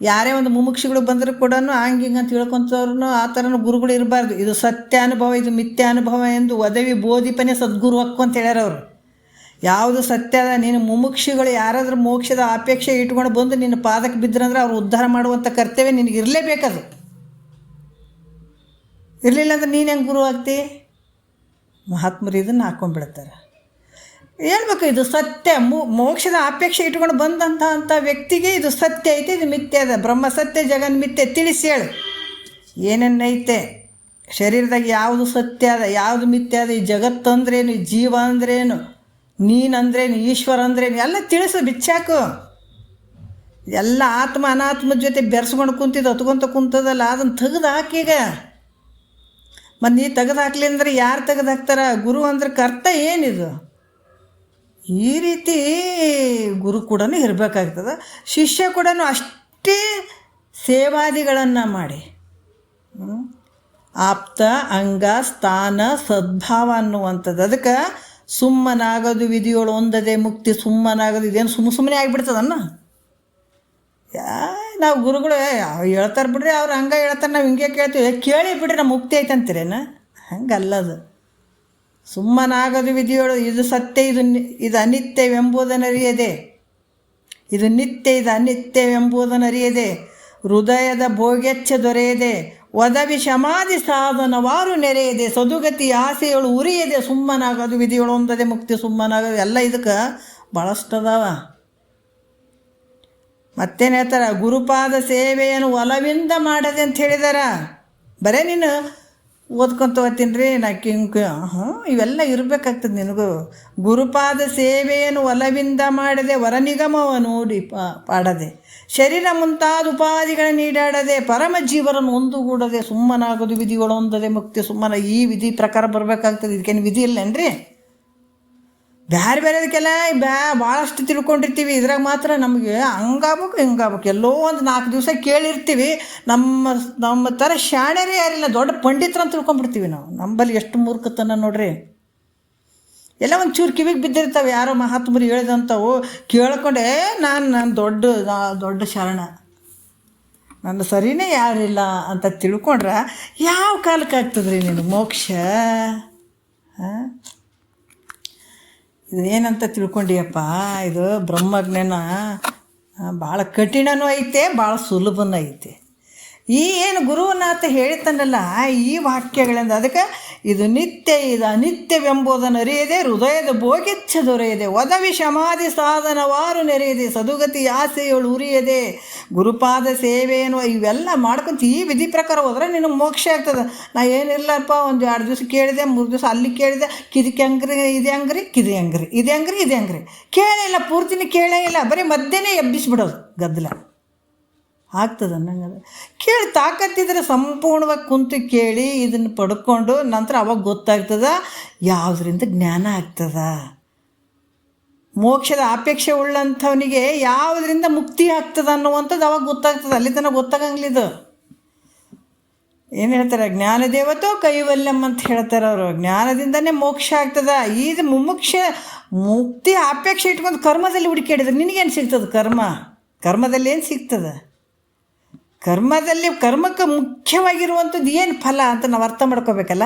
ಯಾರೇ ಒಂದು ಮುಮುಕ್ಷಿಗಳು ಬಂದರೂ ಕೂಡ ಹಂಗೆ ಹಿಂಗೆ ಅಂತ ಹೇಳ್ಕೊತವ್ರು ಆ ಥರನೂ ಗುರುಗಳು ಇರಬಾರ್ದು. ಇದು ಸತ್ಯ ಅನುಭವ, ಇದು ಮಿಥ್ಯ ಅನುಭವ ಎಂದು ಒದವಿ ಬೋಧಿಪನೆ ಸದ್ಗುರು ಹಕ್ಕು ಅಂತ ಹೇಳ್ಯಾರ ಅವರು. ಯಾವುದು ಸತ್ಯ ಅದ, ನೀನು ಮುಮುಕ್ಷಿಗಳು ಯಾರಾದರೂ ಮೋಕ್ಷದ ಅಪೇಕ್ಷೆ ಇಟ್ಕೊಂಡು ಬಂದು ನಿನ್ನ ಪಾದಕ್ಕೆ ಬಿದ್ದರಂದ್ರೆ ಅವ್ರು ಉದ್ಧಾರ ಮಾಡುವಂಥ ಕರ್ತವ್ಯ ನಿನಗೆ ಇರಲೇಬೇಕದು. ಇರಲಿಲ್ಲ ಅಂದ್ರೆ ನೀನು ಹೆಂಗೆ ಗುರು ಆಗ್ತಿ? ಮಹಾತ್ಮರು ಇದನ್ನು ಹಾಕ್ಕೊಂಡ್ಬಿಡ್ತಾರೆ. ಹೇಳ್ಬೇಕು, ಇದು ಸತ್ಯ. ಮೋಕ್ಷದ ಅಪೇಕ್ಷೆ ಇಟ್ಕೊಂಡು ಬಂದಂಥ ವ್ಯಕ್ತಿಗೆ ಇದು ಸತ್ಯ ಐತೆ, ಇದು ಮಿಥ್ಯ ಅದ. ಬ್ರಹ್ಮ ಸತ್ಯ, ಜಗನ್ ಮಿಥ್ಯ ತಿಳಿಸಿ ಹೇಳು. ಏನೇನೈತೆ ಶರೀರದಾಗ, ಯಾವುದು ಸತ್ಯ ಅದ, ಯಾವುದು ಮಿಥ್ಯ ಅದ, ಈ ಜಗತ್ತು ಅಂದ್ರೇನು, ಈ ಜೀವ ಅಂದ್ರೇನು, ನೀನಂದ್ರೇನು, ಈಶ್ವರ ಅಂದ್ರೇನು ಎಲ್ಲ ತಿಳಿಸು, ಬಿಚ್ಚಾಕು. ಎಲ್ಲ ಆತ್ಮ ಅನಾತ್ಮದ ಜೊತೆ ಬೆರೆಸ್ಕೊಂಡು ಕುಂತಿದ್ದು ಹೊತ್ಕೊಂತ ಕುಂತದಲ್ಲ, ಅದನ್ನು ತೆಗೆದು ಹಾಕೀಗ. ಮತ್ತು ನೀ ತೆಗೆದು ಹಾಕ್ಲಿ ಅಂದ್ರೆ ಯಾರು ತೆಗೆದು ಹಾಕ್ತಾರ? ಗುರು ಅಂದ್ರೆ ಕರ್ತ ಏನಿದು? ಈ ರೀತಿ ಗುರು ಕೂಡ ಇರಬೇಕಾಗ್ತದೆ. ಶಿಷ್ಯ ಕೂಡ ಅಷ್ಟೇ ಸೇವಾದಿಗಳನ್ನು ಮಾಡಿ, ಆಪ್ತ, ಅಂಗ, ಸ್ಥಾನ, ಸದ್ಭಾವ ಅನ್ನುವಂಥದ್ದು. ಅದಕ್ಕೆ ಸುಮ್ಮನಾಗೋದು ವಿಧಿಯೋಳು ಒಂದದೇ ಮುಕ್ತಿ. ಸುಮ್ಮನಾಗೋದು ಇದೇನು ಸುಮ್ಮನೆ ಆಗಿಬಿಡ್ತದನ್ನ? ನಾವು ಗುರುಗಳು ಹೇಳ್ತಾರೆ ಬಿಡ್ರಿ, ಅವ್ರು ಹಂಗೆ ಹೇಳ್ತಾರೆ, ನಾವು ಹಿಂಗೆ ಕೇಳ್ತೀವಿ. ಕೇಳಿ ಬಿಡ್ರಿ, ನಾವು ಮುಕ್ತಿ ಐತೆ ಅಂತೀರೇನ? ಹಂಗಲ್ಲದು. ಸುಮ್ಮನಾಗೋದು ವಿಧಿಯೋಳು, ಇದು ಸತ್ಯ, ಇದು ಅನಿತ್ಯವೆಂಬುದನ್ನರಿಯದೆ, ಇದು ನಿತ್ಯ, ಇದು ಅನಿತ್ಯವೆಂಬುದನ್ನರಿಯದೆ, ಹೃದಯದ ಭೋಗ್ಯಚ್ಛ ದೊರೆಯದೆ, ಒದವಿ ಸಮಾಧಿ ಸಾಧನವಾರು ನೆರೆಯದೆ, ಸದುಗತಿ ಆಸೆಯಳು ಉರಿಯದೆ, ಸುಮ್ಮನಾಗೋದು ವಿಧಿಯೊಳು ಒಂದದೆ ಮುಕ್ತಿ. ಸುಮ್ಮನಾಗೋದು ಎಲ್ಲ ಇದಕ್ಕೆ ಭಾಳಷ್ಟು ಅದಾವ. ಮತ್ತೇನು ಹೇಳ್ತಾರೆ? ಗುರುಪಾದ ಸೇವೆಯನ್ನು ಒಲವಿಂದ ಮಾಡದೆ ಅಂತ ಹೇಳಿದಾರ. ಬರೇ ನೀನು ಓದ್ಕೊತ ಹೋಗ್ತೀನಿ ರೀ ಇವೆಲ್ಲ ಇರಬೇಕಾಗ್ತದೆ ನಿನಗೂ. ಗುರುಪಾದ ಸೇವೆಯನ್ನು ಒಲವಿಂದ ಮಾಡದೆ, ವರನಿಗಮವ ನೋಡಿ ಪಾಡದೆ, ಶರೀರ ಮುಂತಾದ ಉಪಾಧಿಗಳ ನೀಡಾಡದೆ, ಪರಮ ಜೀವರನ್ನು ಒಂದುಗೂಡದೆ, ಸುಮ್ಮನಾಗೋದು ವಿಧಿಗಳು ಒಂದದೆ ಮುಕ್ತಿ. ಸುಮ್ಮನ ಈ ವಿಧಿ ಪ್ರಕಾರ ಬರಬೇಕಾಗ್ತದೆ. ಇದಕ್ಕೇನು ವಿಧಿ ಇಲ್ಲೇನ್ರಿ? ಬೇರೆ ಅದಕ್ಕೆಲ್ಲ ಭಾಳಷ್ಟು ತಿಳ್ಕೊಂಡಿರ್ತೀವಿ. ಇದ್ರಾಗ ಮಾತ್ರ ನಮಗೆ ಹಂಗಾಗ್ಬೇಕು ಹಿಂಗಾಗ್ಬೇಕು ಎಲ್ಲೋ ಒಂದು 4 ದಿವಸ ಕೇಳಿರ್ತೀವಿ. ನಮ್ಮ ಥರ ಶಾಣೆರೇ ಯಾರಿಲ್ಲ, ದೊಡ್ಡ ಪಂಡಿತರು ಅಂತ ತಿಳ್ಕೊಂಡ್ಬಿಡ್ತೀವಿ ನಾವು. ನಮ್ಮಲ್ಲಿ ಎಷ್ಟು ಮೂರ್ಖತನ ನೋಡ್ರಿ. ಎಲ್ಲ ಒಂದು ಚೂರು ಕಿವಿಗೆ ಬಿದ್ದಿರ್ತಾವೆ, ಯಾರೋ ಮಹಾತ್ಮರು ಹೇಳಿದಂಥವು ಕೇಳ್ಕೊಂಡೆ ನಾನು ದೊಡ್ಡ ಶರಣ, ನನ್ನ ಸರಿನೇ ಯಾರಿಲ್ಲ ಅಂತ ತಿಳ್ಕೊಂಡ್ರೆ ಯಾವ ಕಾಲಕ್ಕೆ ಆಗ್ತದ್ರಿ ನೀನು ಮೋಕ್ಷ? ಇದು ಏನಂತ ತಿಳ್ಕೊಂಡಿಯಪ್ಪ, ಇದು ಬ್ರಹ್ಮಜ್ಞಾನ ಭಾಳ ಕಠಿಣನೂ ಐತೆ, ಭಾಳ ಸುಲಭನೂ ಐತೆ. ಈ ಏನು ಗುರುನಾಥ ಹೇಳ್ತಾನಲ್ಲ ಈ ವಾಕ್ಯಗಳಿಂದ, ಅದಕ್ಕೆ ಇದು ನಿತ್ಯ ಇದು ಅನಿತ್ಯವೆಂಬುದನ್ನು ಅರಿಯದೆ ಹೃದಯದ ಭೋಗಿಚ್ಛ ದೊರೆಯದೆ ಒದವಿ ಸಮಾಧಿ ಸಾಧನವಾರು ನೆರೆಯದೆ ಸದುಗತಿ ಆಸೆಯಳು ಉರಿಯದೆ ಗುರುಪಾದ ಸೇವೆಯನ್ನು ಇವೆಲ್ಲ ಮಾಡ್ಕೊಂತ ಈ ವಿಧಿ ಪ್ರಕಾರ ಹೋದ್ರೆ ನಿನಗೆ ಮೋಕ್ಷ ಆಗ್ತದೆ. ನಾ ಏನಿಲ್ಲಪ್ಪ ಒಂದು 2 ದಿವಸ ಕೇಳಿದೆ, 3 ದಿವಸ ಅಲ್ಲಿ ಕೇಳಿದೆ, ಕಿದಕ್ಕೆ ಹಂಗ್ರಿ ಇದೆ ಹಂಗ್ರಿ ಕಿದೆ ಹಂಗ್ರಿ ಇದೆ ಹಂಗ್ರಿ ಇದೆ ಹಂಗ್ರಿ ಕೇಳೇ ಪೂರ್ತಿನೇ ಕೇಳೇ ಇಲ್ಲ, ಬರೀ ಮಧ್ಯನೇ ಎಬ್ಬಿಸ್ಬಿಡೋದು ಗದ್ದಲ ಆಗ್ತದೆ ಅನ್ನಂಗೆ. ಕೇಳಿ ತಾಕತ್ತಿದ್ರೆ ಸಂಪೂರ್ಣವಾಗಿ ಕುಂತು ಕೇಳಿ ಇದನ್ನು ಪಡ್ಕೊಂಡು ನಂತರ ಅವಾಗ ಗೊತ್ತಾಗ್ತದ ಯಾವುದರಿಂದ ಜ್ಞಾನ ಆಗ್ತದ. ಮೋಕ್ಷದ ಅಪೇಕ್ಷೆ ಉಳ್ಳಂಥವನಿಗೆ ಯಾವುದರಿಂದ ಮುಕ್ತಿ ಆಗ್ತದೆ ಅನ್ನುವಂಥದ್ದು ಅವಾಗ ಗೊತ್ತಾಗ್ತದೆ. ಅಲ್ಲಿ ತನಕ ಗೊತ್ತಾಗಂಗಿಲ್ಲ. ಏನು ಹೇಳ್ತಾರೆ, ಜ್ಞಾನದೇವತೋ ಕೈವಲ್ಯಂ ಅಂತ ಹೇಳ್ತಾರೆ ಅವರು. ಜ್ಞಾನದಿಂದನೇ ಮೋಕ್ಷ ಆಗ್ತದೆ. ಇದು ಮುಕ್ತಿ ಅಪೇಕ್ಷೆ ಇಟ್ಕೊಂಡು ಕರ್ಮದಲ್ಲಿ ಹುಡುಕಾಡಿದ್ರೆ ನಿನಗೇನು ಸಿಗ್ತದೆ? ಕರ್ಮದಲ್ಲಿ ಏನು ಸಿಗ್ತದೆ? ಕರ್ಮಕ್ಕೆ ಮುಖ್ಯವಾಗಿರುವಂಥದ್ದು ಏನು ಫಲ ಅಂತ ನಾವು ಅರ್ಥ ಮಾಡ್ಕೋಬೇಕಲ್ಲ.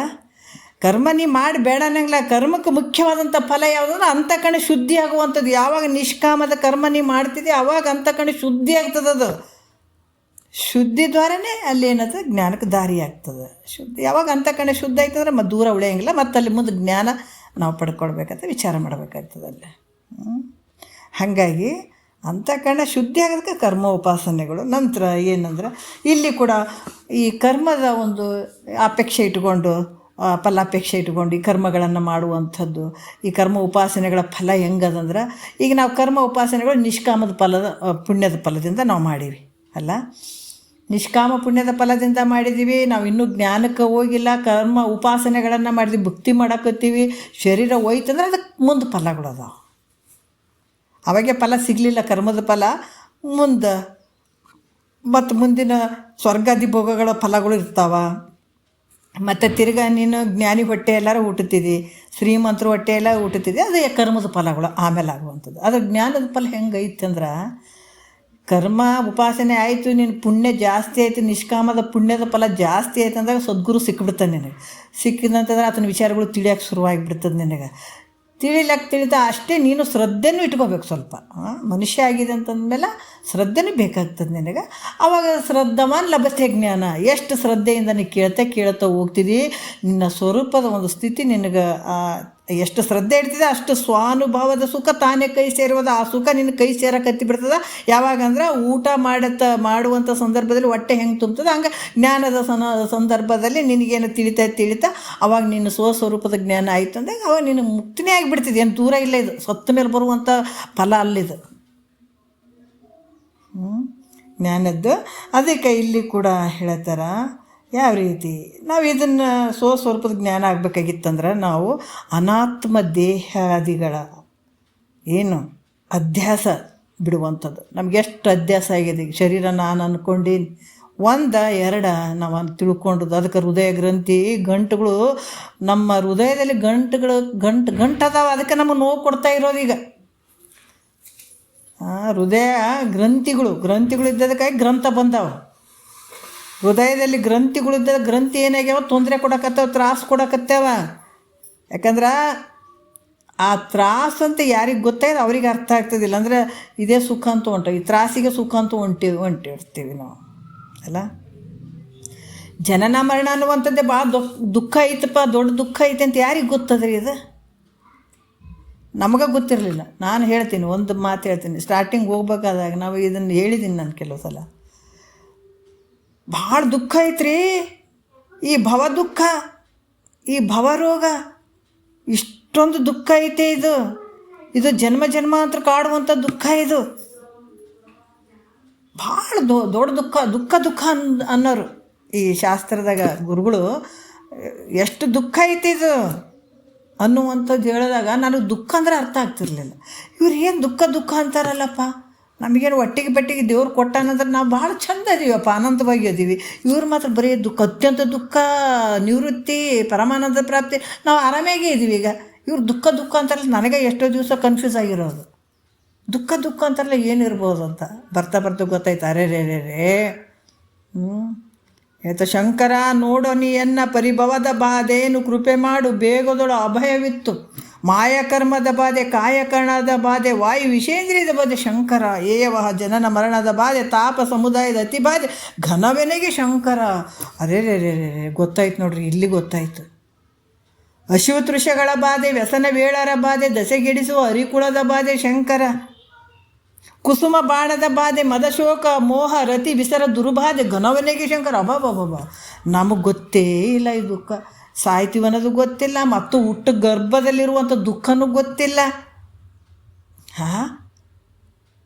ಕರ್ಮ ನೀ ಮಾಡಿ ಬೇಡ ಅನ್ನಂಗಿಲ್ಲ. ಕರ್ಮಕ್ಕೆ ಮುಖ್ಯವಾದಂಥ ಫಲ ಯಾವುದಂದ್ರೆ ಅಂತಃಕರಣ ಶುದ್ಧಿ ಆಗುವಂಥದ್ದು. ಯಾವಾಗ ನಿಷ್ಕಾಮದ ಕರ್ಮ ನೀ ಮಾಡ್ತಿದ್ದೆ ಆವಾಗ ಅಂತಃಕರಣ ಶುದ್ಧಿ ಆಗ್ತದೆ. ಅದು ಶುದ್ಧಿ ದ್ವಾರನೇ ಅಲ್ಲಿ ಏನಂದ್ರೆ ಜ್ಞಾನಕ್ಕೆ ದಾರಿ ಆಗ್ತದೆ. ಯಾವಾಗ ಅಂತಃಕರಣ ಶುದ್ಧ ಆಗ್ತದ್ರೆ ಮತ್ತು ದೂರ ಉಳಿಯೋಂಗಿಲ್ಲ. ಮತ್ತು ಅಲ್ಲಿ ಮುಂದೆ ಜ್ಞಾನ ನಾವು ಪಡ್ಕೊಳ್ಬೇಕಂತ ವಿಚಾರ ಮಾಡಬೇಕಾಗ್ತದೆ ಅಲ್ಲಿ. ಹಾಗಾಗಿ ಅಂತಃಕರಣ ಶುದ್ಧಿ ಆಗೋದಕ್ಕೆ ಕರ್ಮ ಉಪಾಸನೆಗಳು. ನಂತರ ಏನಂದ್ರೆ ಇಲ್ಲಿ ಕೂಡ ಈ ಕರ್ಮದ ಒಂದು ಅಪೇಕ್ಷೆ ಇಟ್ಕೊಂಡು ಫಲಾಪೇಕ್ಷೆ ಇಟ್ಕೊಂಡು ಈ ಕರ್ಮಗಳನ್ನು ಮಾಡುವಂಥದ್ದು, ಈ ಕರ್ಮ ಉಪಾಸನೆಗಳ ಫಲ ಹೆಂಗದಂದ್ರೆ, ಈಗ ನಾವು ಕರ್ಮ ಉಪಾಸನೆಗಳು ನಿಷ್ಕಾಮದ ಪುಣ್ಯದ ಫಲದಿಂದ ನಾವು ಮಾಡೀವಿ ಅಲ್ಲ. ನಿಷ್ಕಾಮ ಪುಣ್ಯದ ಫಲದಿಂದ ಮಾಡಿದ್ದೀವಿ. ನಾವು ಇನ್ನೂ ಜ್ಞಾನಕ್ಕೆ ಹೋಗಿಲ್ಲ. ಕರ್ಮ ಉಪಾಸನೆಗಳನ್ನು ಮಾಡಿದ್ವಿ, ಭಕ್ತಿ ಮಾಡಕತ್ತೀವಿ. ಶರೀರ ಹೋಯ್ತಂದ್ರೆ ಅದಕ್ಕೆ ಮುಂದೆ ಫಲಗಳು ಅದಾವೆ. ಅವಾಗೆ ಫಲ ಸಿಗಲಿಲ್ಲ ಕರ್ಮದ ಫಲ. ಮತ್ತು ಮುಂದಿನ ಸ್ವರ್ಗಾದಿ ಭೋಗಗಳ ಫಲಗಳು ಇರ್ತಾವೆ. ಮತ್ತು ತಿರ್ಗಾ ನೀನು ಜ್ಞಾನಿ ಹೊಟ್ಟೆ ಎಲ್ಲರೂ ಹುಟ್ಟುತ್ತಿದ್ದಿ, ಶ್ರೀಮಂತರು ಹೊಟ್ಟೆ ಎಲ್ಲ ಹುಟ್ಟುತ್ತಿದ್ದಿ, ಅದು ಕರ್ಮದ ಫಲಗಳು ಆಮೇಲೆ ಆಗುವಂಥದ್ದು. ಅದು ಜ್ಞಾನದ ಫಲ ಹೆಂಗೈತೆ ಅಂದ್ರೆ, ಕರ್ಮ ಉಪಾಸನೆ ಆಯಿತು, ನಿನ್ನ ಪುಣ್ಯ ಜಾಸ್ತಿ ಆಯಿತು, ನಿಷ್ಕಾಮದ ಪುಣ್ಯದ ಫಲ ಜಾಸ್ತಿ ಆಯ್ತು ಅಂದಾಗ ಸದ್ಗುರು ಸಿಕ್ಬಿಡ್ತಾನೆ ನಿನಗೆ. ಸಿಕ್ಕಿದಂತಂದ್ರೆ ಆತನ ವಿಚಾರಗಳು ತಿಳಿಯೋಕೆ ಶುರುವಾಗಿಬಿಡ್ತದೆ ನಿನಗೆ. ತಿಳಿತಾ ಅಷ್ಟೇ ನೀನು ಶ್ರದ್ಧೆನೂ ಇಟ್ಕೋಬೇಕು ಸ್ವಲ್ಪ. ಮನುಷ್ಯ ಆಗಿದೆ ಅಂತಂದಮೇಲೆ ಶ್ರದ್ಧೆನೂ ಬೇಕಾಗ್ತದೆ ನಿನಗೆ. ಆವಾಗ ಶ್ರದ್ಧವಾನ್ ಲಭತೆ ಜ್ಞಾನ. ಎಷ್ಟು ಶ್ರದ್ಧೆಯಿಂದ ನೀನು ಕೇಳ್ತಾ ಹೋಗ್ತಿದ್ದಿ, ನಿನ್ನ ಸ್ವರೂಪದ ಒಂದು ಸ್ಥಿತಿ ನಿನಗೆ ಎಷ್ಟು ಶ್ರದ್ಧೆ ಇಡ್ತಿದೆ ಅಷ್ಟು ಸ್ವಾನುಭವದ ಸುಖ ತಾನೇ ಕೈ ಸೇರುವುದು. ಆ ಸುಖ ನಿನ್ನ ಕೈ ಸೇರಕತ್ತಿ ಬಿಡ್ತದೆ. ಯಾವಾಗಂದ್ರೆ ಊಟ ಮಾಡುವಂಥ ಸಂದರ್ಭದಲ್ಲಿ ಹೊಟ್ಟೆ ಹೆಂಗೆ ತುಂಬ್ತದೆ ಹಂಗೆ ಜ್ಞಾನದ ಸಂದರ್ಭದಲ್ಲಿ ನಿನಗೇನು ತಿಳಿತಾ ಅವಾಗ ನಿನ್ನ ಸ್ವಸ್ವರೂಪದ ಜ್ಞಾನ ಆಯಿತು ಅಂದಾಗ ಅವಾಗ ನೀನು ಮುಕ್ತಿನೇ ಆಗಿಬಿಡ್ತಿದೆ. ಏನು ದೂರ ಇಲ್ಲ. ಇದು ಸತ್ತ ಮೇಲೆ ಬರುವಂಥ ಫಲ ಅಲ್ಲಿದು ಜ್ಞಾನದ್ದು. ಅದಕ್ಕೆ ಇಲ್ಲಿ ಕೂಡ ಹೇಳ್ತಾರ ಯಾವ ರೀತಿ ನಾವು ಇದನ್ನು ಸ್ವಸ್ವರೂಪದ ಜ್ಞಾನ ಆಗಬೇಕಾಗಿತ್ತಂದ್ರೆ ನಾವು ಅನಾತ್ಮ ದೇಹಾದಿಗಳ ಏನು ಅಧ್ಯಾಸ ಬಿಡುವಂಥದ್ದು. ನಮ್ಗೆ ಎಷ್ಟು ಅಧ್ಯಾಸ ಆಗಿದೆ. ಈಗ ಶರೀರ ನಾನು ಅಂದ್ಕೊಂಡು 1 2 ನಾವು ತಿಳ್ಕೊಂಡದ್ದು. ಅದಕ್ಕೆ ಹೃದಯ ಗ್ರಂಥಿ ಗಂಟುಗಳು, ನಮ್ಮ ಹೃದಯದಲ್ಲಿ ಗಂಟದಾವೆ. ಅದಕ್ಕೆ ನಮಗೆ ನೋವು ಕೊಡ್ತಾ ಇರೋದು ಈಗ. ಹೃದಯ ಗ್ರಂಥಿಗಳು ಇದ್ದದಕ್ಕಾಗಿ ಗ್ರಂಥ ಬಂದಾವೆ. ಹೃದಯದಲ್ಲಿ ಗ್ರಂಥಿಗಳಿದ್ದ ಗ್ರಂಥಿ ಏನಾಗ್ಯಾವ, ತೊಂದರೆ ಕೊಡಕತ್ತಾವ, ತ್ರಾಸು ಕೊಡಕತ್ತಾವ. ಯಾಕಂದ್ರೆ ಆ ತ್ರಾಸು ಅಂತ ಯಾರಿಗೆ ಗೊತ್ತಾಗಿದೆ ಅವ್ರಿಗೆ ಅರ್ಥ ಆಗ್ತದಿಲ್ಲ. ಅಂದರೆ ಇದೇ ಸುಖ ಅಂತ ಈ ತ್ರಾಸಿಗೆ ಸುಖ ಅಂತ ಹೊಂಟಿರ್ತೀವಿ ನಾವು ಅಲ್ಲ. ಜನನ ಮರಣ ಅನ್ನುವಂಥದ್ದೇ ಭಾಳ ದುಃಖ ಐತಪ್ಪ, ದೊಡ್ಡ ದುಃಖ ಐತೆ ಅಂತ ಯಾರಿಗೆ ಗೊತ್ತದ್ರಿ? ಇದು ನಮಗೆ ಗೊತ್ತಿರಲಿಲ್ಲ. ನಾನು ಹೇಳ್ತೀನಿ, ಒಂದು ಮಾತು ಹೇಳ್ತೀನಿ. ಸ್ಟಾರ್ಟಿಂಗ್ ಹೋಗ್ಬೇಕಾದಾಗ ನಾವು ಇದನ್ನು ಹೇಳಿದ್ದೀನಿ ನಾನು ಕೆಲವು ಸಲ. ಭಾಳ ದುಃಖ ಐತ್ರಿ, ಈ ಭವ ದುಃಖ, ಈ ಭವರೋಗ, ಇಷ್ಟೊಂದು ದುಃಖ ಐತೆ. ಇದು ಜನ್ಮಾಂತರ ಕಾಡುವಂಥ ದುಃಖ. ಇದು ಭಾಳ ದೊಡ್ಡ ದುಃಖ ಅನ್ನೋರು ಈ ಶಾಸ್ತ್ರದಾಗ ಗುರುಗಳು. ಎಷ್ಟು ದುಃಖ ಐತೆ ಇದು ಅನ್ನುವಂಥದ್ದು ಹೇಳಿದಾಗ ನನಗೆ ದುಃಖ ಅಂದರೆ ಅರ್ಥ ಆಗ್ತಿರ್ಲಿಲ್ಲ. ಇವ್ರು ಏನು ದುಃಖ ಅಂತಾರಲ್ಲಪ್ಪ. ನಮಗೇನು ಒಟ್ಟಿಗೆ ದೇವ್ರು ಕೊಟ್ಟಾನಂದ್ರೆ ನಾವು ಭಾಳ ಚಂದ ಅದೀವಪ್ಪ, ಆನಂದವಾಗಿ ಅದೀವಿ. ಇವ್ರು ಮಾತ್ರ ಬರೀ ಅತ್ಯಂತ ದುಃಖ, ನಿವೃತ್ತಿ, ಪರಮಾನಂದ ಪ್ರಾಪ್ತಿ, ನಾವು ಆರಾಮಾಗೇ ಇದ್ದೀವಿ. ಈಗ ಇವ್ರು ದುಃಖ ಅಂತಾರಲ್ಲ, ನನಗೆ ಎಷ್ಟೋ ದಿವಸ ಕನ್ಫ್ಯೂಸ್ ಆಗಿರೋದು. ದುಃಖ ಅಂತಾರಲ್ಲ ಏನಿರ್ಬೋದು ಅಂತ ಬರ್ತಾ ಗೊತ್ತಾಯ್ತು. ಅರೆ ಆಯ್ತು. ಶಂಕರ ನೋಡೋ ನೀಯನ್ನ ಪರಿಭವದ ಬಾಧೆಯನ್ನು ಕೃಪೆ ಮಾಡು, ಬೇಗದೊಳು ಅಭಯವಿತ್ತು. ಮಾಯಕರ್ಮದ ಬಾಧೆ, ಕಾಯಕರಣದ ಬಾಧೆ, ವಾಯು ವಿಷೇಂದ್ರಿಯದ ಬಾಧೆ ಶಂಕರ. ಏವಹ ಜನನ ಮರಣದ ಬಾಧೆ, ತಾಪ ಸಮುದಾಯದ ಅತಿ ಬಾಧೆ ಘನವೆನೆಗೆ ಶಂಕರ. ಅರೆ ಗೊತ್ತಾಯ್ತು ನೋಡ್ರಿ, ಇಲ್ಲಿ ಗೊತ್ತಾಯ್ತು. ಅಶುತೃಷಗಳ ಬಾಧೆ, ವ್ಯಸನ ವೇಳರ ಬಾಧೆ, ದಸೆಗೆಡಿಸುವ ಹರಿಕುಳದ ಬಾಧೆ ಶಂಕರ, ಕುಸುಮ ಬಾಣದ ಬಾಧೆ, ಮದಶೋಕ ಮೋಹ ರತಿ ವಿಸರ ದುರ್ಬಾಧೆ ಘನವನೆಗೆ ಶಂಕರ. ಅಬಾಬಾಬಾಬ, ನಮಗೆ ಗೊತ್ತೇ ಇಲ್ಲ ಈ ದುಃಖ. ಸಾಯ್ತೀವಿ ಅನ್ನೋದು ಗೊತ್ತಿಲ್ಲ, ಮತ್ತು ಹುಟ್ಟು ಗರ್ಭದಲ್ಲಿರುವಂಥ ದುಃಖನೂ ಗೊತ್ತಿಲ್ಲ. ಹಾಂ,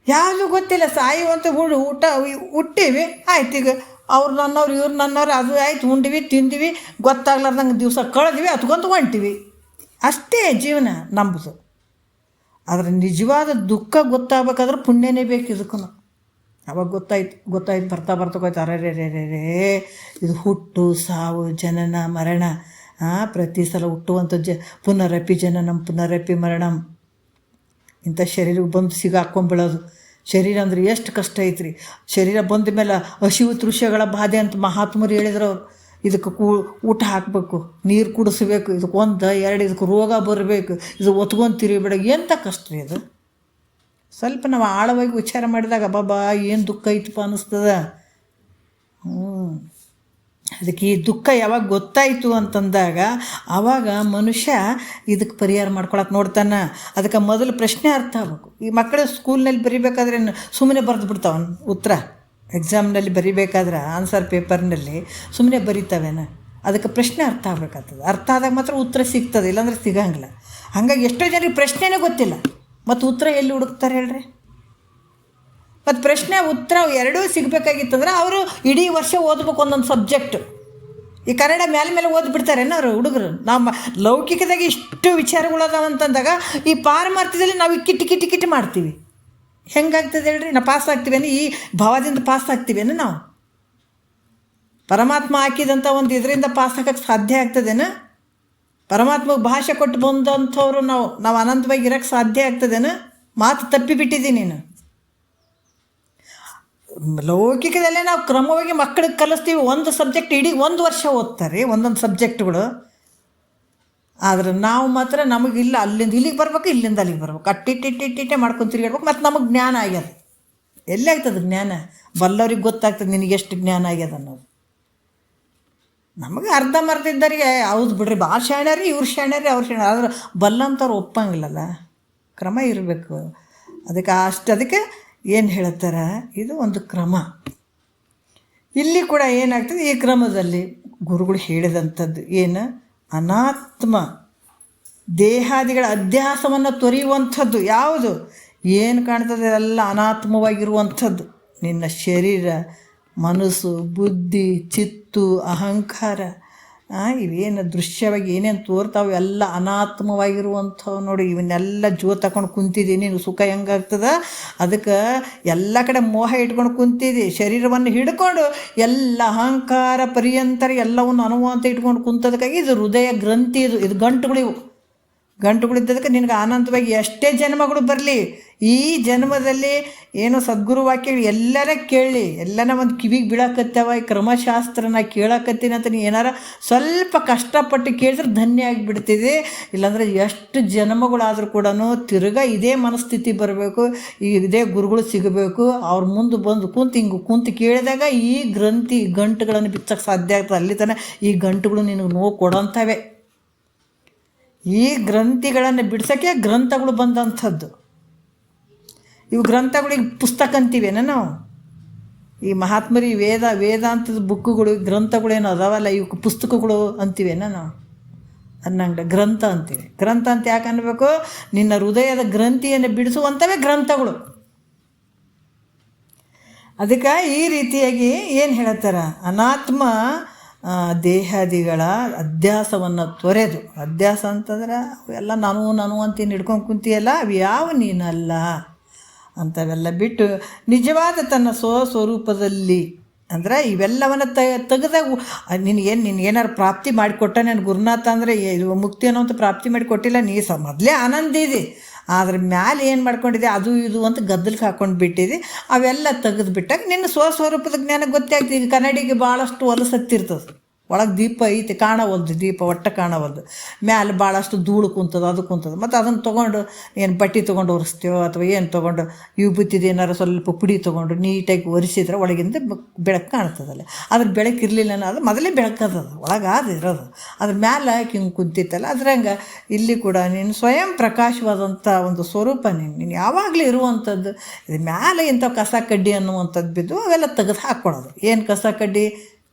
ಯಾವುದು ಗೊತ್ತಿಲ್ಲ. ಸಾಯುವಂಥ ಹುಟ್ಟೀವಿ, ಆಯ್ತು. ಈಗ ಅವ್ರು ನನ್ನವ್ರು, ಇವ್ರು ನನ್ನವ್ರು, ಅದು ಆಯ್ತು, ಉಂಡಿವಿ ತಿಂದಿವಿ, ಗೊತ್ತಾಗ್ಲಾರ್ದಂಗೆ ದಿವಸ ಕಳೆದ್ವಿ, ಹತ್ಕೊಂತ ಹೊಂಟಿವಿ. ಅಷ್ಟೇ ಜೀವನ ನಂಬುದು. ಆದರೆ ನಿಜವಾದ ದುಃಖ ಗೊತ್ತಾಗಬೇಕಾದ್ರೆ ಪುಣ್ಯನೇ ಬೇಕು ಇದಕ್ಕೂ. ಅವಾಗ ಗೊತ್ತಾಯ್ತು ಬರ್ತಾ ಹೋಯ್ತು, ಅರೇ ಇದು ಹುಟ್ಟು ಸಾವು ಜನನ ಮರಣ. ಪ್ರತಿ ಸಲ ಹುಟ್ಟುವಂಥ ಪುನರಪಿ ಜನನಂ ಪುನರಪಿ ಮರಣಂ. ಇಂಥ ಶರೀರಕ್ಕೆ ಬಂದು ಸಿಗಾಕೊಂಡ್ಬಿಡೋದು. ಶರೀರ ಅಂದರೆ ಎಷ್ಟು ಕಷ್ಟ ಐತ್ರಿ. ಶರೀರ ಬಂದ ಮೇಲೆ ಹಸಿವು ತೃಷ್ಯಗಳ ಬಾಧೆ ಅಂತ ಮಹಾತ್ಮರು ಹೇಳಿದ್ರು. ಅವರು ಇದಕ್ಕೆ ಊಟ ಹಾಕಬೇಕು, ನೀರು ಕುಡಿಸ್ಬೇಕು, ಇದಕ್ಕೆ 1 2 ಇದಕ್ಕೆ ರೋಗ ಬರಬೇಕು, ಇದು ಒತ್ಕೊಂಡು ತಿರುಗಿಬಿಡ. ಎಂಥ ಕಷ್ಟ ರೀ ಇದು. ಸ್ವಲ್ಪ ನಾವು ಆಳವಾಗಿ ವಿಚಾರ ಮಾಡಿದಾಗ ಬಾಬಾ ಏನು ದುಃಖ ಐತಪ್ಪ ಅನ್ನಿಸ್ತದ. ಅದಕ್ಕೆ ಈ ದುಃಖ ಯಾವಾಗ ಗೊತ್ತಾಯಿತು ಅಂತಂದಾಗ ಆವಾಗ ಮನುಷ್ಯ ಇದಕ್ಕೆ ಪರಿಹಾರ ಮಾಡ್ಕೊಳಕ್ಕೆ ನೋಡ್ತಾನೆ. ಅದಕ್ಕೆ ಮೊದಲು ಪ್ರಶ್ನೆ ಅರ್ಥ ಆಗ್ಬೇಕು. ಈ ಮಕ್ಕಳು ಸ್ಕೂಲ್ನಲ್ಲಿ ಬರಿಬೇಕಾದ್ರೆ ಸುಮ್ಮನೆ ಬರೆದು ಬಿಡ್ತಾವನ್ ಉತ್ತರ. ಎಕ್ಸಾಮ್ನಲ್ಲಿ ಬರಿಬೇಕಾದ್ರೆ ಆನ್ಸರ್ ಪೇಪರ್ನಲ್ಲಿ ಸುಮ್ಮನೆ ಬರಿತಾವೇನ. ಅದಕ್ಕೆ ಪ್ರಶ್ನೆ ಅರ್ಥ ಆಗ್ಬೇಕಾಗ್ತದೆ. ಅರ್ಥ ಆದಾಗ ಮಾತ್ರ ಉತ್ತರ ಸಿಗ್ತದೆ, ಇಲ್ಲಾಂದ್ರೆ ಸಿಗಂಗಿಲ್ಲ. ಹಾಗಾಗಿ ಎಷ್ಟೋ ಜನರಿಗೆ ಪ್ರಶ್ನೆನೇ ಗೊತ್ತಿಲ್ಲ, ಮತ್ತು ಉತ್ತರ ಎಲ್ಲಿ ಹುಡುಕ್ತಾರೆ ಹೇಳ್ರಿ. ಮತ್ತು ಪ್ರಶ್ನೆ ಉತ್ತರ ಎರಡೂ ಸಿಗಬೇಕಾಗಿತ್ತಂದ್ರೆ ಅವರು ಇಡೀ ವರ್ಷ ಓದ್ಬೇಕು ಒಂದೊಂದು ಸಬ್ಜೆಕ್ಟು. ಈ ಕನ್ನಡ ಮೇಲೆ ಓದ್ಬಿಡ್ತಾರೇನೋ ಅವರು ಹುಡುಗರು. ನಮ್ಮ ಲೌಕಿಕದಾಗ ಇಷ್ಟು ವಿಚಾರಗಳದಾವಂತಂದಾಗ ಈ ಪಾರಮಾರ್ಥದಲ್ಲಿ ನಾವು ಕಿಟಿ ಮಾಡ್ತೀವಿ. ಹೆಂಗಾಗ್ತದೆ ಹೇಳ್ರಿ? ನಾವು ಪಾಸ್ ಆಗ್ತೀವೇನು? ಈ ಭಾವದಿಂದ ಪಾಸ್ ಆಗ್ತೀವೇನು? ನಾವು ಪರಮಾತ್ಮ ಹಾಕಿದಂಥ ಒಂದು ಇದರಿಂದ ಪಾಸ್ ಹಾಕಕ್ಕೆ ಸಾಧ್ಯ ಆಗ್ತದೇನು? ಪರಮಾತ್ಮಗೆ ಭಾಷೆ ಕೊಟ್ಟು ಬಂದಂಥವ್ರು ನಾವು ಅನಂತವಾಗಿ ಇರೋಕ್ಕೆ ಸಾಧ್ಯ ಆಗ್ತದೇನು? ಮಾತು ತಪ್ಪಿಬಿಟ್ಟಿದ್ದೀನಿ ನೀನು. ಲೌಕಿಕದಲ್ಲೇ ನಾವು ಕ್ರಮವಾಗಿ ಮಕ್ಕಳಿಗೆ ಕಲಿಸ್ತೀವಿ. ಒಂದು ಸಬ್ಜೆಕ್ಟ್ ಇಡೀ 1 ವರ್ಷ ಓದ್ತಾರೆ, ಒಂದೊಂದು ಸಬ್ಜೆಕ್ಟ್ಗಳು. ಆದರೆ ನಾವು ಮಾತ್ರ ನಮಗಿಲ್ಲ, ಅಲ್ಲಿಂದ ಇಲ್ಲಿಗೆ ಬರ್ಬೇಕು, ಇಲ್ಲಿಂದ ಅಲ್ಲಿಗೆ ಬರ್ಬೇಕು, ಅಟ್ಟಿಟ್ಟಿಟ್ಟಿಟ್ಟೆ ಮಾಡ್ಕೊಂಡು ತಿರುಗಾಡ್ಬೇಕು. ಮತ್ತು ನಮಗೆ ಜ್ಞಾನ ಆಗ್ಯದ. ಎಲ್ಲಿ ಆಗ್ತದೆ ಜ್ಞಾನ? ಬಲ್ಲವ್ರಿಗೆ ಗೊತ್ತಾಗ್ತದೆ ನಿನಗೆ ಎಷ್ಟು ಜ್ಞಾನ ಆಗ್ಯದ ಅನ್ನೋದು. ನಮಗೆ ಅರ್ಧಂಬರ್ಧ ಇದ್ದರಿಗೆ ಹೌದು ಬಿಡ್ರಿ, ಭಾಳ ಶಾಣ್ಯಾರಿ, ಇವ್ರು ಶಾಣ್ಯಾರಿ, ಅವ್ರು ಶಾಣ್ಯಾರ. ಆದ್ರೆ ಬಲ್ಲಂಥವ್ರು ಒಪ್ಪಂಗಿಲ್ಲಲ್ಲ, ಕ್ರಮ ಇರಬೇಕು. ಅದಕ್ಕೆ ಏನು ಹೇಳ್ತಾರ, ಇದು ಒಂದು ಕ್ರಮ. ಇಲ್ಲಿ ಕೂಡ ಏನಾಗ್ತದೆ, ಈ ಕ್ರಮದಲ್ಲಿ ಗುರುಗಳು ಹೇಳಿದಂಥದ್ದು ಏನು? ಅನಾತ್ಮ ದೇಹಾದಿಗಳ ಅಧ್ಯಾಸವನ್ನು ತೊರೆಯುವಂಥದ್ದು. ಯಾವುದು ಏನು ಕಾಣ್ತದೆ ಎಲ್ಲ ಅನಾತ್ಮವಾಗಿರುವಂಥದ್ದು. ನಿನ್ನ ಶರೀರ, ಮನಸ್ಸು, ಬುದ್ಧಿ, ಚಿತ್ತು, ಅಹಂಕಾರ, ಇವೇನು ದೃಶ್ಯವಾಗಿ ಏನೇನು ತೋರ್ತಾವೆ ಎಲ್ಲ ಅನಾತ್ಮವಾಗಿರುವಂಥವು. ನೋಡಿ, ಇವನ್ನೆಲ್ಲ ತಗೊಂಡು ಕುಂತಿದ್ದೀನಿ, ನೀನು ಸುಖ ಹೆಂಗಾಗ್ತದ? ಅದಕ್ಕೆ ಎಲ್ಲ ಕಡೆ ಮೋಹ ಇಟ್ಕೊಂಡು ಕುಂತಿದ್ದಿ. ಶರೀರವನ್ನು ಹಿಡ್ಕೊಂಡು ಎಲ್ಲ ಅಹಂಕಾರ ಪರ್ಯಂತರ ಎಲ್ಲವನ್ನು ಅನುಭವ ಇಟ್ಕೊಂಡು ಕುಂತದಕ್ಕಾಗಿ ಇದು ಹೃದಯ ಗ್ರಂಥಿ. ಇದು ಗಂಟುಗಳಿದ್ದದಕ್ಕೆ ನಿನಗೆ ಅನಂತವಾಗಿ ಎಷ್ಟೇ ಜನ್ಮಗಳು ಬರಲಿ, ಈ ಜನ್ಮದಲ್ಲಿ ಏನೋ ಸದ್ಗುರು ವಾಕ್ಯ ಎಲ್ಲರ ಕೇಳಿ, ಎಲ್ಲನ ಒಂದು ಕಿವಿಗೆ ಬೀಳಕತ್ತವ. ಈ ಕ್ರಮಶಾಸ್ತ್ರನ ಕೇಳಕತ್ತೀನಿ ಅಂತ ನೀ ಏನಾರ ಸ್ವಲ್ಪ ಕಷ್ಟಪಟ್ಟು ಕೇಳಿದ್ರೆ ಧನ್ಯ ಆಗಿಬಿಡ್ತಿದೆ. ಇಲ್ಲಾಂದರೆ ಎಷ್ಟು ಜನ್ಮಗಳಾದರೂ ಕೂಡ ತಿರ್ಗಾ ಇದೇ ಮನಸ್ಥಿತಿ ಬರಬೇಕು, ಇದೇ ಗುರುಗಳು ಸಿಗಬೇಕು. ಅವ್ರ ಮುಂದೆ ಬಂದು ಕುಂತು ಕೇಳಿದಾಗ ಈ ಗಂಟುಗಳನ್ನು ಬಿಚ್ಚಕ್ಕೆ ಸಾಧ್ಯ ಆಗ್ತದೆ. ಅಲ್ಲಿ ತನಕ ಈ ಗಂಟುಗಳು ನಿನಗೆ ನೋವು ಕೊಡೋಂಥವೇ. ಈ ಗ್ರಂಥಿಗಳನ್ನು ಬಿಡ್ಸೋಕ್ಕೆ ಗ್ರಂಥಗಳು ಬಂದಂಥದ್ದು. ಇವು ಗ್ರಂಥಗಳಿಗೆ ಪುಸ್ತಕ ಅಂತೀವೇನ ನಾವು? ಈ ಮಹಾತ್ಮರಿ ವೇದಾಂತದ ಬುಕ್ಕುಗಳು ಗ್ರಂಥಗಳೇನು ಅದಾವಲ್ಲ, ಇವಕ್ಕೆ ಪುಸ್ತಕಗಳು ಅಂತೀವೇನ ನಾವು? ಅನ್ನಂಗೆ ಗ್ರಂಥ ಅಂತೀವಿ. ಗ್ರಂಥ ಅಂತ ಯಾಕೆ ಅನ್ಬೇಕು? ನಿನ್ನ ಹೃದಯದ ಗ್ರಂಥಿಯನ್ನು ಬಿಡಿಸುವಂಥವೇ ಗ್ರಂಥಗಳು. ಅದಕ್ಕೆ ಈ ರೀತಿಯಾಗಿ ಏನು ಹೇಳ್ತಾರ, ಅನಾತ್ಮ ದೇಹಾದಿಗಳ ಅಧ್ಯಾಸವನ್ನು ತೊರೆದು, ಅಧ್ಯಾಸ ಅಂತಂದ್ರೆ ಅವೆಲ್ಲ ನಾನು ಅಂತೀನಿ ಹಿಡ್ಕೊಂಡು ಕುಂತಿಯಲ್ಲ, ಅವು ಯಾವ ನೀನಲ್ಲ ಅಂಥವೆಲ್ಲ ಬಿಟ್ಟು ನಿಜವಾದ ತನ್ನ ಸ್ವಸ್ವರೂಪದಲ್ಲಿ ಅಂದರೆ ಇವೆಲ್ಲವನ್ನು ತೆಗೆದಾಗ ನಿನಗೇನಾರು ಪ್ರಾಪ್ತಿ ಮಾಡಿಕೊಟ್ಟ ನನ್ನ ಗುರುನಾಥ. ಅಂದರೆ ಇದು ಮುಕ್ತಿ ಅನ್ನೋಂಥ ಪ್ರಾಪ್ತಿ ಮಾಡಿಕೊಟ್ಟಿಲ್ಲ, ನೀ ಮೊದಲೇ ಆನಂದ ಇದೆ. ಅದ್ರ ಮ್ಯಾಲೆ ಏನು ಮಾಡ್ಕೊಂಡಿದೆ, ಅದು ಇದು ಅಂತ ಗದ್ದಲಕ್ಕೆ ಹಾಕ್ಕೊಂಡು ಬಿಟ್ಟಿದೆ. ಅವೆಲ್ಲ ತೆಗೆದು ಬಿಟ್ಟಾಗ ನಿನ್ನ ಸ್ವಸ್ವರೂಪದ ಜ್ಞಾನ ಗೊತ್ತೇ ಆಗ್ತದೆ. ಈಗ ಕನ್ನಡಿಗೆ ಭಾಳಷ್ಟು ಹೊಲಸತ್ತಿರ್ತದೆ, ಒಳಗೆ ದೀಪ ಐತಿ, ಕಾಣವಲ್ದು ದೀಪ, ಒಟ್ಟು ಕಾಣವಲ್ದು. ಮ್ಯಾಲೆ ಭಾಳಷ್ಟು ಧೂಳು ಕುಂತದ, ಅದು ಕುಂತದ. ಮತ್ತು ಅದನ್ನು ತೊಗೊಂಡು ಏನು ಬಟ್ಟೆ ತೊಗೊಂಡು ಒರೆಸ್ತೇವೋ ಅಥವಾ ಏನು ತೊಗೊಂಡು ವಿಭೂತಿದು ಏನಾರು ಸ್ವಲ್ಪ ಪುಡಿ ತೊಗೊಂಡು ನೀಟಾಗಿ ಒರೆಸಿದ್ರೆ ಒಳಗಿಂದ ಬೆಳಕು ಕಾಣ್ತದಲ್ಲ. ಅದ್ರ ಬೆಳಕು ಇರಲಿಲ್ಲ ಅದು ಮೊದಲೇ ಬೆಳಕದ, ಒಳಗೆ ಅದು ಇರೋದು. ಅದ್ರ ಮ್ಯಾಲೆ ಹಿಂಗೆ ಕುಂತಿತ್ತಲ್ಲ, ಅದ್ರಂಗೆ ಇಲ್ಲಿ ಕೂಡ ನೀನು ಸ್ವಯಂ ಪ್ರಕಾಶವಾದಂಥ ಒಂದು ಸ್ವರೂಪ ನೀನು ಯಾವಾಗಲೂ ಇರುವಂಥದ್ದು. ಇದು ಮ್ಯಾಲೆ ಇಂಥ ಕಸ ಕಡ್ಡಿ ಅನ್ನುವಂಥದ್ದು ಬಿದ್ದು ಅವೆಲ್ಲ ತೆಗೆದು ಹಾಕ್ಕೊಳ್ಳೋದು. ಏನು ಕಸ ಕಡ್ಡಿ?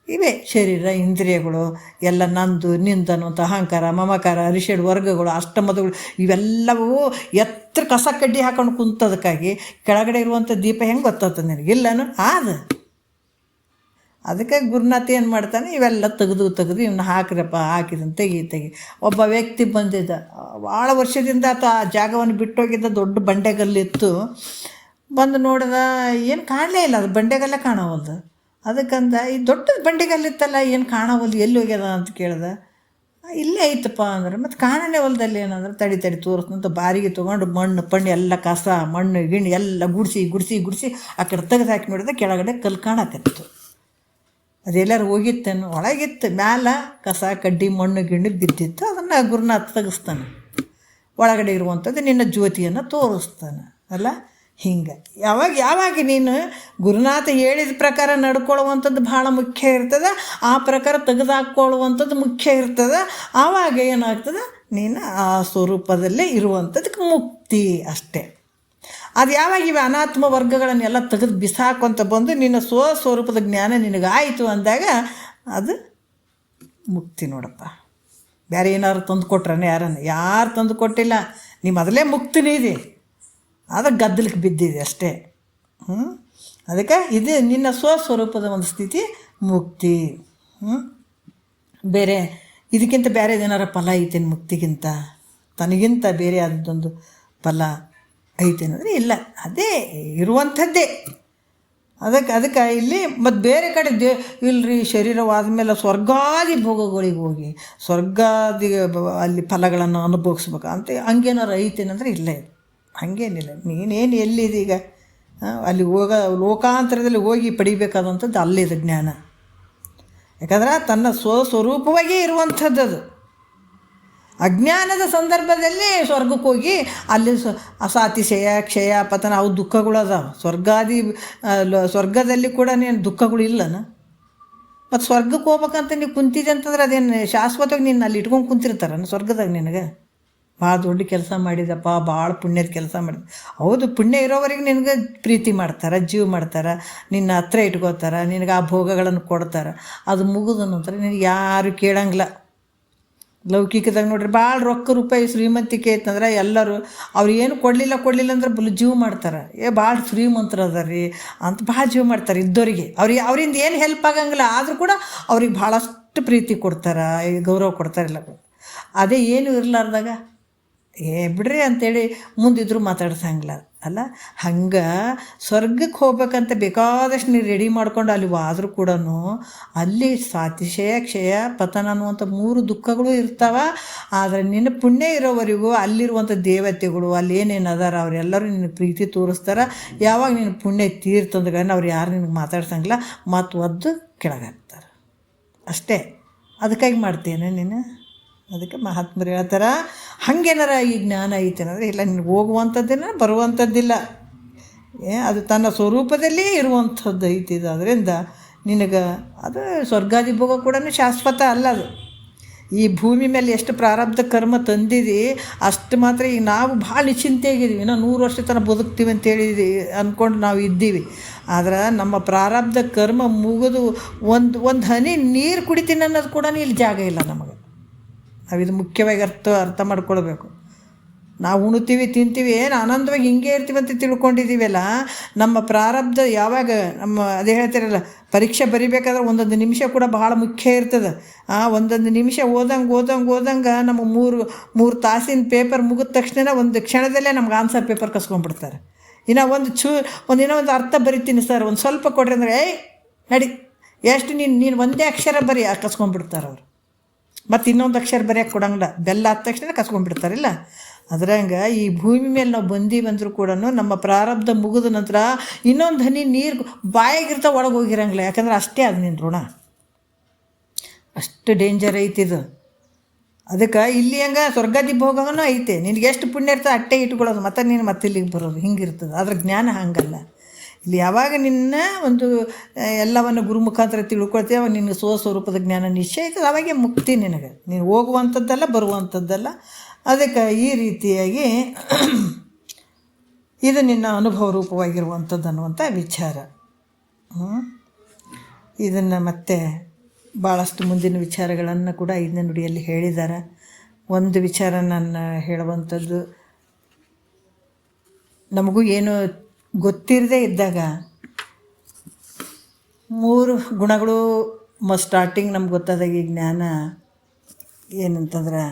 ಇವೇ ಶರೀರ, ಇಂದ್ರಿಯಗಳು ಎಲ್ಲ ನಂದು ನಿಂದು ಅನ್ನುವಂಥ ಅಹಂಕಾರ, ಮಮಕಾರ, ಅರಿಷಡ್ ವರ್ಗಗಳು, ಅಷ್ಟಮದಗಳು ಇವೆಲ್ಲವೂ ಎತ್ತರ ಕಸ ಕಡ್ಡಿ ಹಾಕೊಂಡು ಕುಂತದಕ್ಕಾಗಿ ಕೆಳಗಡೆ ಇರುವಂಥ ದೀಪ ಹೆಂಗೆ ಗೊತ್ತಾಗ್ತದೆ ನಿನಗಿಲ್ಲನು? ಅದಕ್ಕೆ ಗುರುನಾಥ ಏನು ಮಾಡ್ತಾನೆ, ಇವೆಲ್ಲ ತೆಗೆದು ಇವನ್ನ ಹಾಕಿರಪ್ಪ, ಹಾಕಿದನು ತೆಗಿ. ಒಬ್ಬ ವ್ಯಕ್ತಿ ಬಂದಿದ್ದ, ಭಾಳ ವರ್ಷದಿಂದ ಆತ ಆ ಜಾಗವನ್ನು ಬಿಟ್ಟೋಗಿದ್ದ. ದೊಡ್ಡ ಬಂಡೆಗಲ್ಲಿತ್ತು. ಬಂದು ನೋಡಿದ, ಏನು ಕಾಣಲೇ ಇಲ್ಲ, ಅದು ಬಂಡೆಗಲ್ಲೇ ಕಾಣವಲ್ದು. ಅದಕ್ಕಂದ ಈ ದೊಡ್ಡ ಬಂಡೆಗಲ್ಲಿತ್ತಲ್ಲ, ಏನು ಕಾಣವಲ್ದು, ಎಲ್ಲಿ ಹೋಗ್ಯದ ಅಂತ ಕೇಳ್ದೆ. ಇಲ್ಲೇ ಐತಪ್ಪ ಅಂದ್ರೆ, ಮತ್ತು ಕಾಣನೇ ಹೊಲದಲ್ಲಿ ಏನಂದ್ರೆ, ತಡಿ ತೋರಿಸ್ನಂತ ಬಾರಿಗೆ ತೊಗೊಂಡು ಮಣ್ಣು ಎಲ್ಲ ಕಸ ಮಣ್ಣು ಗಿಣ್ಣು ಎಲ್ಲ ಗುಡಿಸಿ ಆ ಕಡೆ ತೆಗೆದು ಹಾಕಿ ನೋಡಿದ್ರೆ ಕೆಳಗಡೆ ಕಲ್ಲು ಕಾಣಕತ್ತಿತ್ತು. ಅದೆಲ್ಲರೂ ಹೋಗಿತ್ತೇನು? ಒಳಗಿತ್ತು. ಮ್ಯಾಲೆ ಕಸ ಕಡ್ಡಿ ಮಣ್ಣು ಗಿಣ್ಣು ಬಿದ್ದಿತ್ತು. ಅದನ್ನು ಗುರುನಾಥ ತೆಗೆಸ್ತಾನೆ. ಒಳಗಡೆ ಇರುವಂಥದ್ದು ನಿನ್ನ ಜ್ಯೋತಿಯನ್ನು ತೋರಿಸ್ತಾನೆ ಅಲ್ಲ. ಹಿಂಗೆ ಯಾವಾಗ ನೀನು ಗುರುನಾಥ ಹೇಳಿದ ಪ್ರಕಾರ ನಡ್ಕೊಳ್ಳುವಂಥದ್ದು ಭಾಳ ಮುಖ್ಯ ಇರ್ತದೆ, ಆ ಪ್ರಕಾರ ತೆಗೆದುಹಾಕ್ಕೊಳ್ಳುವಂಥದ್ದು ಮುಖ್ಯ ಇರ್ತದೆ. ಆವಾಗ ಏನಾಗ್ತದೆ, ನೀನು ಆ ಸ್ವರೂಪದಲ್ಲೇ ಇರುವಂಥದ್ದಕ್ಕೆ ಮುಕ್ತಿ ಅಷ್ಟೇ. ಅದು ಯಾವಾಗ ಇವೆ ಅನಾತ್ಮ ವರ್ಗಗಳನ್ನೆಲ್ಲ ತೆಗೆದು ಬಿಸಾಕೊಂತ ಬಂದು ನಿನ್ನ ಸ್ವಸ್ವರೂಪದ ಜ್ಞಾನ ನಿನಗಾಯಿತು ಅಂದಾಗ ಅದು ಮುಕ್ತಿ ನೋಡಪ್ಪ. ಬೇರೆ ಏನಾದ್ರು ತಂದು ಕೊಟ್ರನೆ? ಯಾರು ತಂದು ಕೊಟ್ಟಿಲ್ಲ. ನೀ ಮೊದಲೇ ಮುಕ್ತಿನೇ ಇದೆ, ಅದು ಗದ್ದಲಕ್ಕೆ ಬಿದ್ದಿದೆ ಅಷ್ಟೇ. ಅದಕ್ಕೆ ಇದು ನಿನ್ನ ಸ್ವಸ್ವರೂಪದ ಒಂದು ಸ್ಥಿತಿ ಮುಕ್ತಿ. ಬೇರೆ ಇದಕ್ಕಿಂತ ಬೇರೆ ಏನಾರ ಫಲ ಐತೇನು? ಮುಕ್ತಿಗಿಂತ ತನಗಿಂತ ಬೇರೆ ಆದದ್ದೊಂದು ಫಲ ಐತೇನಂದರೆ ಇಲ್ಲ, ಅದೇ ಇರುವಂಥದ್ದೇ. ಅದಕ್ಕೆ ಇಲ್ಲಿ ಮತ್ತು ಬೇರೆ ಕಡೆ ಇಲ್ಲರಿ ಶರೀರವಾದ ಮೇಲೆ ಸ್ವರ್ಗಾದಿ ಭೋಗಗಳಿಗೆ ಹೋಗಿ ಸ್ವರ್ಗಾದಿ ಅಲ್ಲಿ ಫಲಗಳನ್ನು ಅನುಭವಿಸ್ಬೇಕು ಅಂತ ಹಂಗೇನಾರು ಐತೇನಂದ್ರೆ ಇಲ್ಲೇ. ಹಾಗೇನಿಲ್ಲ. ನೀನೇನು ಎಲ್ಲಿದೀಗ ಅಲ್ಲಿ ಲೋಕಾಂತರದಲ್ಲಿ ಹೋಗಿ ಪಡಿಬೇಕಾದಂಥದ್ದು ಅಲ್ಲಿದೆ ಜ್ಞಾನ. ಯಾಕಂದ್ರೆ ತನ್ನ ಸ್ವಸ್ವರೂಪವಾಗೇ ಇರುವಂಥದ್ದು ಅದು. ಅಜ್ಞಾನದ ಸಂದರ್ಭದಲ್ಲಿ ಸ್ವರ್ಗಕ್ಕೆ ಹೋಗಿ ಅಲ್ಲಿ ಅಸಾತಿಶಯ ಕ್ಷಯ ಪತನ ಅವು ದುಃಖಗಳು ಅದಾವೆ. ಸ್ವರ್ಗದಲ್ಲಿ ಕೂಡ ನೀನು ದುಃಖಗಳು ಇಲ್ಲನ. ಮತ್ತು ಸ್ವರ್ಗಕ್ಕೆ ಹೋಗ್ಬೇಕಂತ ನೀವು ಕುಂತಿದ್ದೆ ಅಂತಂದ್ರೆ ಅದೇನು ಶಾಶ್ವತವಾಗಿ ನೀನು ಅಲ್ಲಿ ಇಟ್ಕೊಂಡು ಕುಂತಿರ್ತಾರ ಸ್ವರ್ಗದಾಗ? ನಿನಗೆ ಭಾಳ ದೊಡ್ಡ ಕೆಲಸ ಮಾಡಿದಪ್ಪ, ಭಾಳ ಪುಣ್ಯದ ಕೆಲಸ ಮಾಡಿದ. ಹೌದು, ಪುಣ್ಯ ಇರೋವರೆಗೆ ನಿನಗೆ ಪ್ರೀತಿ ಮಾಡ್ತಾರೆ, ಜೀವ ಮಾಡ್ತಾರೆ, ನಿನ್ನ ಹತ್ರ ಇಟ್ಕೋತಾರೆ, ನಿನಗೆ ಆ ಭೋಗಗಳನ್ನು ಕೊಡ್ತಾರೆ. ಅದು ಮುಗಿದ ನಂತರ ನಿನಗೆ ಯಾರು ಕೇಳಂಗಿಲ್ಲ. ಲೌಕಿಕದಾಗ ನೋಡ್ರಿ ಭಾಳ ರೊಕ್ಕ ರೂಪಾಯಿ ಶ್ರೀಮಂತಿಕೆ ಐತಂದ್ರೆ ಎಲ್ಲರೂ ಅವ್ರು ಏನು ಕೊಡಲಿಲ್ಲ ಅಂದ್ರೆ ಬಲು ಜೀವ ಮಾಡ್ತಾರೆ. ಭಾಳ ಶ್ರೀಮಂತರು ಅದ ರೀ ಅಂತ ಭಾಳ ಜೀವ ಮಾಡ್ತಾರೆ ಇದ್ದವರಿಗೆ. ಅವರಿಂದ ಏನು ಹೆಲ್ಪ್ ಆಗಂಗಿಲ್ಲ, ಆದರೂ ಕೂಡ ಅವ್ರಿಗೆ ಭಾಳಷ್ಟು ಪ್ರೀತಿ ಕೊಡ್ತಾರೆ, ಗೌರವ ಕೊಡ್ತಾರಿಲ್ಲ. ಅದೇ ಏನು ಇರಲಾರ್ದಾಗ ಬಿಡ್ರಿ ಅಂಥೇಳಿ ಮುಂದಿದ್ರು ಮಾತಾಡ್ಸಂಗಿಲ್ಲ ಅಲ್ಲ. ಹಂಗೆ ಸ್ವರ್ಗಕ್ಕೆ ಹೋಗ್ಬೇಕಂತ ಬೇಕಾದಷ್ಟು ನೀವು ರೆಡಿ ಮಾಡ್ಕೊಂಡು ಅಲ್ಲಿ ಆದರೂ ಕೂಡ ಅಲ್ಲಿ ಸಾತಿಶಯ ಕ್ಷಯ ಪತನ ಅನ್ನುವಂಥ 3 ದುಃಖಗಳು ಇರ್ತಾವೆ. ಆದರೆ ನಿನ್ನ ಪುಣ್ಯ ಇರೋವರೆಗೂ ಅಲ್ಲಿರುವಂಥ ದೇವತೆಗಳು ಅಲ್ಲಿ ಏನೇನು ಅದಾರ ಅವರೆಲ್ಲರೂ ನಿನಗೆ ಪ್ರೀತಿ ತೋರಿಸ್ತಾರೆ. ಯಾವಾಗ ನಿನ್ನ ಪುಣ್ಯ ತೀರ್ತಂದ್ರೆ ಅವ್ರು ಯಾರು ನಿನಗೆ ಮಾತಾಡ್ಸಂಗಿಲ್ಲ, ಮತ್ತು ಒದ್ದು ಕೆಳಗಾಗ್ತಾರೆ ಅಷ್ಟೇ. ಅದಕ್ಕಾಗಿ ಮಾಡ್ತೇನೆ ನೀನು. ಅದಕ್ಕೆ ಮಹಾತ್ಮರು ಹೇಳ್ತಾರೆ, ಹಾಗೇನಾರ ಈ ಜ್ಞಾನ ಐತೇನಂದರೆ ಇಲ್ಲ, ನಿನಗೆ ಹೋಗುವಂಥದ್ದೇನ ಬರುವಂಥದ್ದಿಲ್ಲ. ಅದು ತನ್ನ ಸ್ವರೂಪದಲ್ಲೇ ಇರುವಂಥದ್ದು ಐತಿದು. ಅದರಿಂದ ನಿನಗೆ ಅದು ಸ್ವರ್ಗಾದಿ ಭೋಗ ಕೂಡ ಶಾಶ್ವತ ಅಲ್ಲ. ಅದು ಈ ಭೂಮಿ ಮೇಲೆ ಎಷ್ಟು ಪ್ರಾರಬ್ಧ ಕರ್ಮ ತಂದಿದೆ ಅಷ್ಟು ಮಾತ್ರ. ಈಗ ನಾವು ಭಾಳ ನಿಶ್ಚಿಂತೆಯಾಗಿದ್ದೀವಿ, ಇನ್ನೂ 100 ವರ್ಷ ತನಕ ಬದುಕ್ತೀವಿ ಅಂತೇಳಿ ಅಂದ್ಕೊಂಡು ನಾವು ಇದ್ದೀವಿ. ಆದ್ರೆ ನಮ್ಮ ಪ್ರಾರಬ್ಧ ಕರ್ಮ ಮುಗಿದು ಒಂದು ಹನಿ ನೀರು ಕುಡಿತೀನಿ ಅನ್ನೋದು ಕೂಡ ಇಲ್ಲಿ ಜಾಗ ಇಲ್ಲ ನಮಗೆ. ನಾವಿದು ಮುಖ್ಯವಾಗಿ ಅರ್ಥ ಮಾಡ್ಕೊಳ್ಬೇಕು. ನಾವು ಉಣ್ತೀವಿ ತಿಂತೀವಿ, ಏನು ಆನಂದವಾಗಿ ಹಿಂಗೆ ಇರ್ತೀವಿ ಅಂತ ತಿಳ್ಕೊಂಡಿದ್ದೀವಲ್ಲ. ನಮ್ಮ ಪ್ರಾರಬ್ಧ ಯಾವಾಗ ಅದೇ ಹೇಳ್ತಿರಲ್ಲ, ಪರೀಕ್ಷೆ ಬರಿಬೇಕಾದ್ರೆ ಒಂದೊಂದು ನಿಮಿಷ ಕೂಡ ಭಾಳ ಮುಖ್ಯ ಇರ್ತದೆ. ಒಂದೊಂದು ನಿಮಿಷ ಓದಂಗೆ ನಮ್ಮ ಮೂರು ತಾಸಿನ ಪೇಪರ್ ಮುಗಿದ ತಕ್ಷಣ ಒಂದು ಕ್ಷಣದಲ್ಲೇ ನಮ್ಗೆ ಆನ್ಸರ್ ಪೇಪರ್ ಕಸ್ಕೊಂಡ್ಬಿಡ್ತಾರೆ. ಇನ್ನೂ ಒಂದು ಅರ್ಥ ಬರಿತೀನಿ ಸರ್, ಒಂದು ಸ್ವಲ್ಪ ಕೊಡ್ರಿ ಅಂದರೆ ನಡಿ ಎಷ್ಟು ನೀನು ಒಂದೇ ಅಕ್ಷರ ಬರೀ ಕಸ್ಕೊಂಡ್ಬಿಡ್ತಾರೆ ಅವರು. ಮತ್ತು ಇನ್ನೊಂದು ಅಕ್ಷರ ಬರೆಯೋಕ್ಕೆ ಕೊಡಂಗಿಲ್ಲ, ಬೆಲ್ಲ ಆದ ತಕ್ಷಣ ಕಸ್ಕೊಂಡ್ಬಿಡ್ತಾರಿಲ್ಲ. ಅದ್ರಂಗೆ ಈ ಭೂಮಿ ಮೇಲೆ ನಾವು ಬಂದರೂ ಕೂಡ ನಮ್ಮ ಪ್ರಾರಬ್ಧ ಮುಗಿದ ನಂತರ ಇನ್ನೊಂದು ಹನಿ ನೀರು ಬಾಯಾಗಿರ್ತಾ ಒಳಗೆ ಹೋಗಿರಂಗಿಲ್ಲ. ಯಾಕಂದ್ರೆ ಅಷ್ಟೇ ಅದು ನಿನ್ನ ಋಣ, ಅಷ್ಟು ಡೇಂಜರ್ ಐತಿದು. ಅದಕ್ಕೆ ಇಲ್ಲಿ ಹಂಗೆ ಸ್ವರ್ಗದಿ ಭೋಗನೂ ಐತೆ, ನಿನಗೆ ಎಷ್ಟು ಪುಣ್ಯ ಇರ್ತದೆ ಅಟ್ಟೆ ಇಟ್ಕೊಳ್ಳೋದು, ಮತ್ತು ನೀನು ಮತ್ತೆ ಇಲ್ಲಿಗೆ ಬರೋದು, ಹಿಂಗಿರ್ತದೆ. ಅದ್ರ ಜ್ಞಾನ ಹಂಗಲ್ಲ. ಇಲ್ಲಿ ಯಾವಾಗ ನಿನ್ನ ಒಂದು ಎಲ್ಲವನ್ನು ಗುರು ಮುಖಾಂತರ ತಿಳ್ಕೊಳ್ತೀವಿ, ಅವಾಗ ನಿನ್ನ ಸ್ವರೂಪದ ಜ್ಞಾನ ನಿಶ್ಚಯ ಆಯ್ತದೆ, ಅವಾಗೆ ಮುಕ್ತಿ ನಿನಗೆ. ನೀನು ಹೋಗುವಂಥದ್ದಲ್ಲ, ಬರುವಂಥದ್ದಲ್ಲ. ಅದಕ್ಕೆ ಈ ರೀತಿಯಾಗಿ ಇದು ನಿನ್ನ ಅನುಭವ ರೂಪವಾಗಿರುವಂಥದ್ದು ಅನ್ನುವಂಥ ವಿಚಾರ. ಇದನ್ನು ಮತ್ತೆ ಭಾಳಷ್ಟು ಮುಂದಿನ ವಿಚಾರಗಳನ್ನು ಕೂಡ 5ನೇ ನುಡಿಯಲ್ಲಿ ಹೇಳಿದ್ದಾರೆ. ಒಂದು ವಿಚಾರ ನಾನು ಹೇಳುವಂಥದ್ದು, ನಮಗೂ ಏನು ಗೊತ್ತಿರದೇ ಇದ್ದಾಗ 3 ಗುಣಗಳು ಸ್ಟಾರ್ಟಿಂಗ್ ನಮ್ಗೆ ಗೊತ್ತಾದಾಗ ಈ ಜ್ಞಾನ ಏನಂತಂದ್ರೆ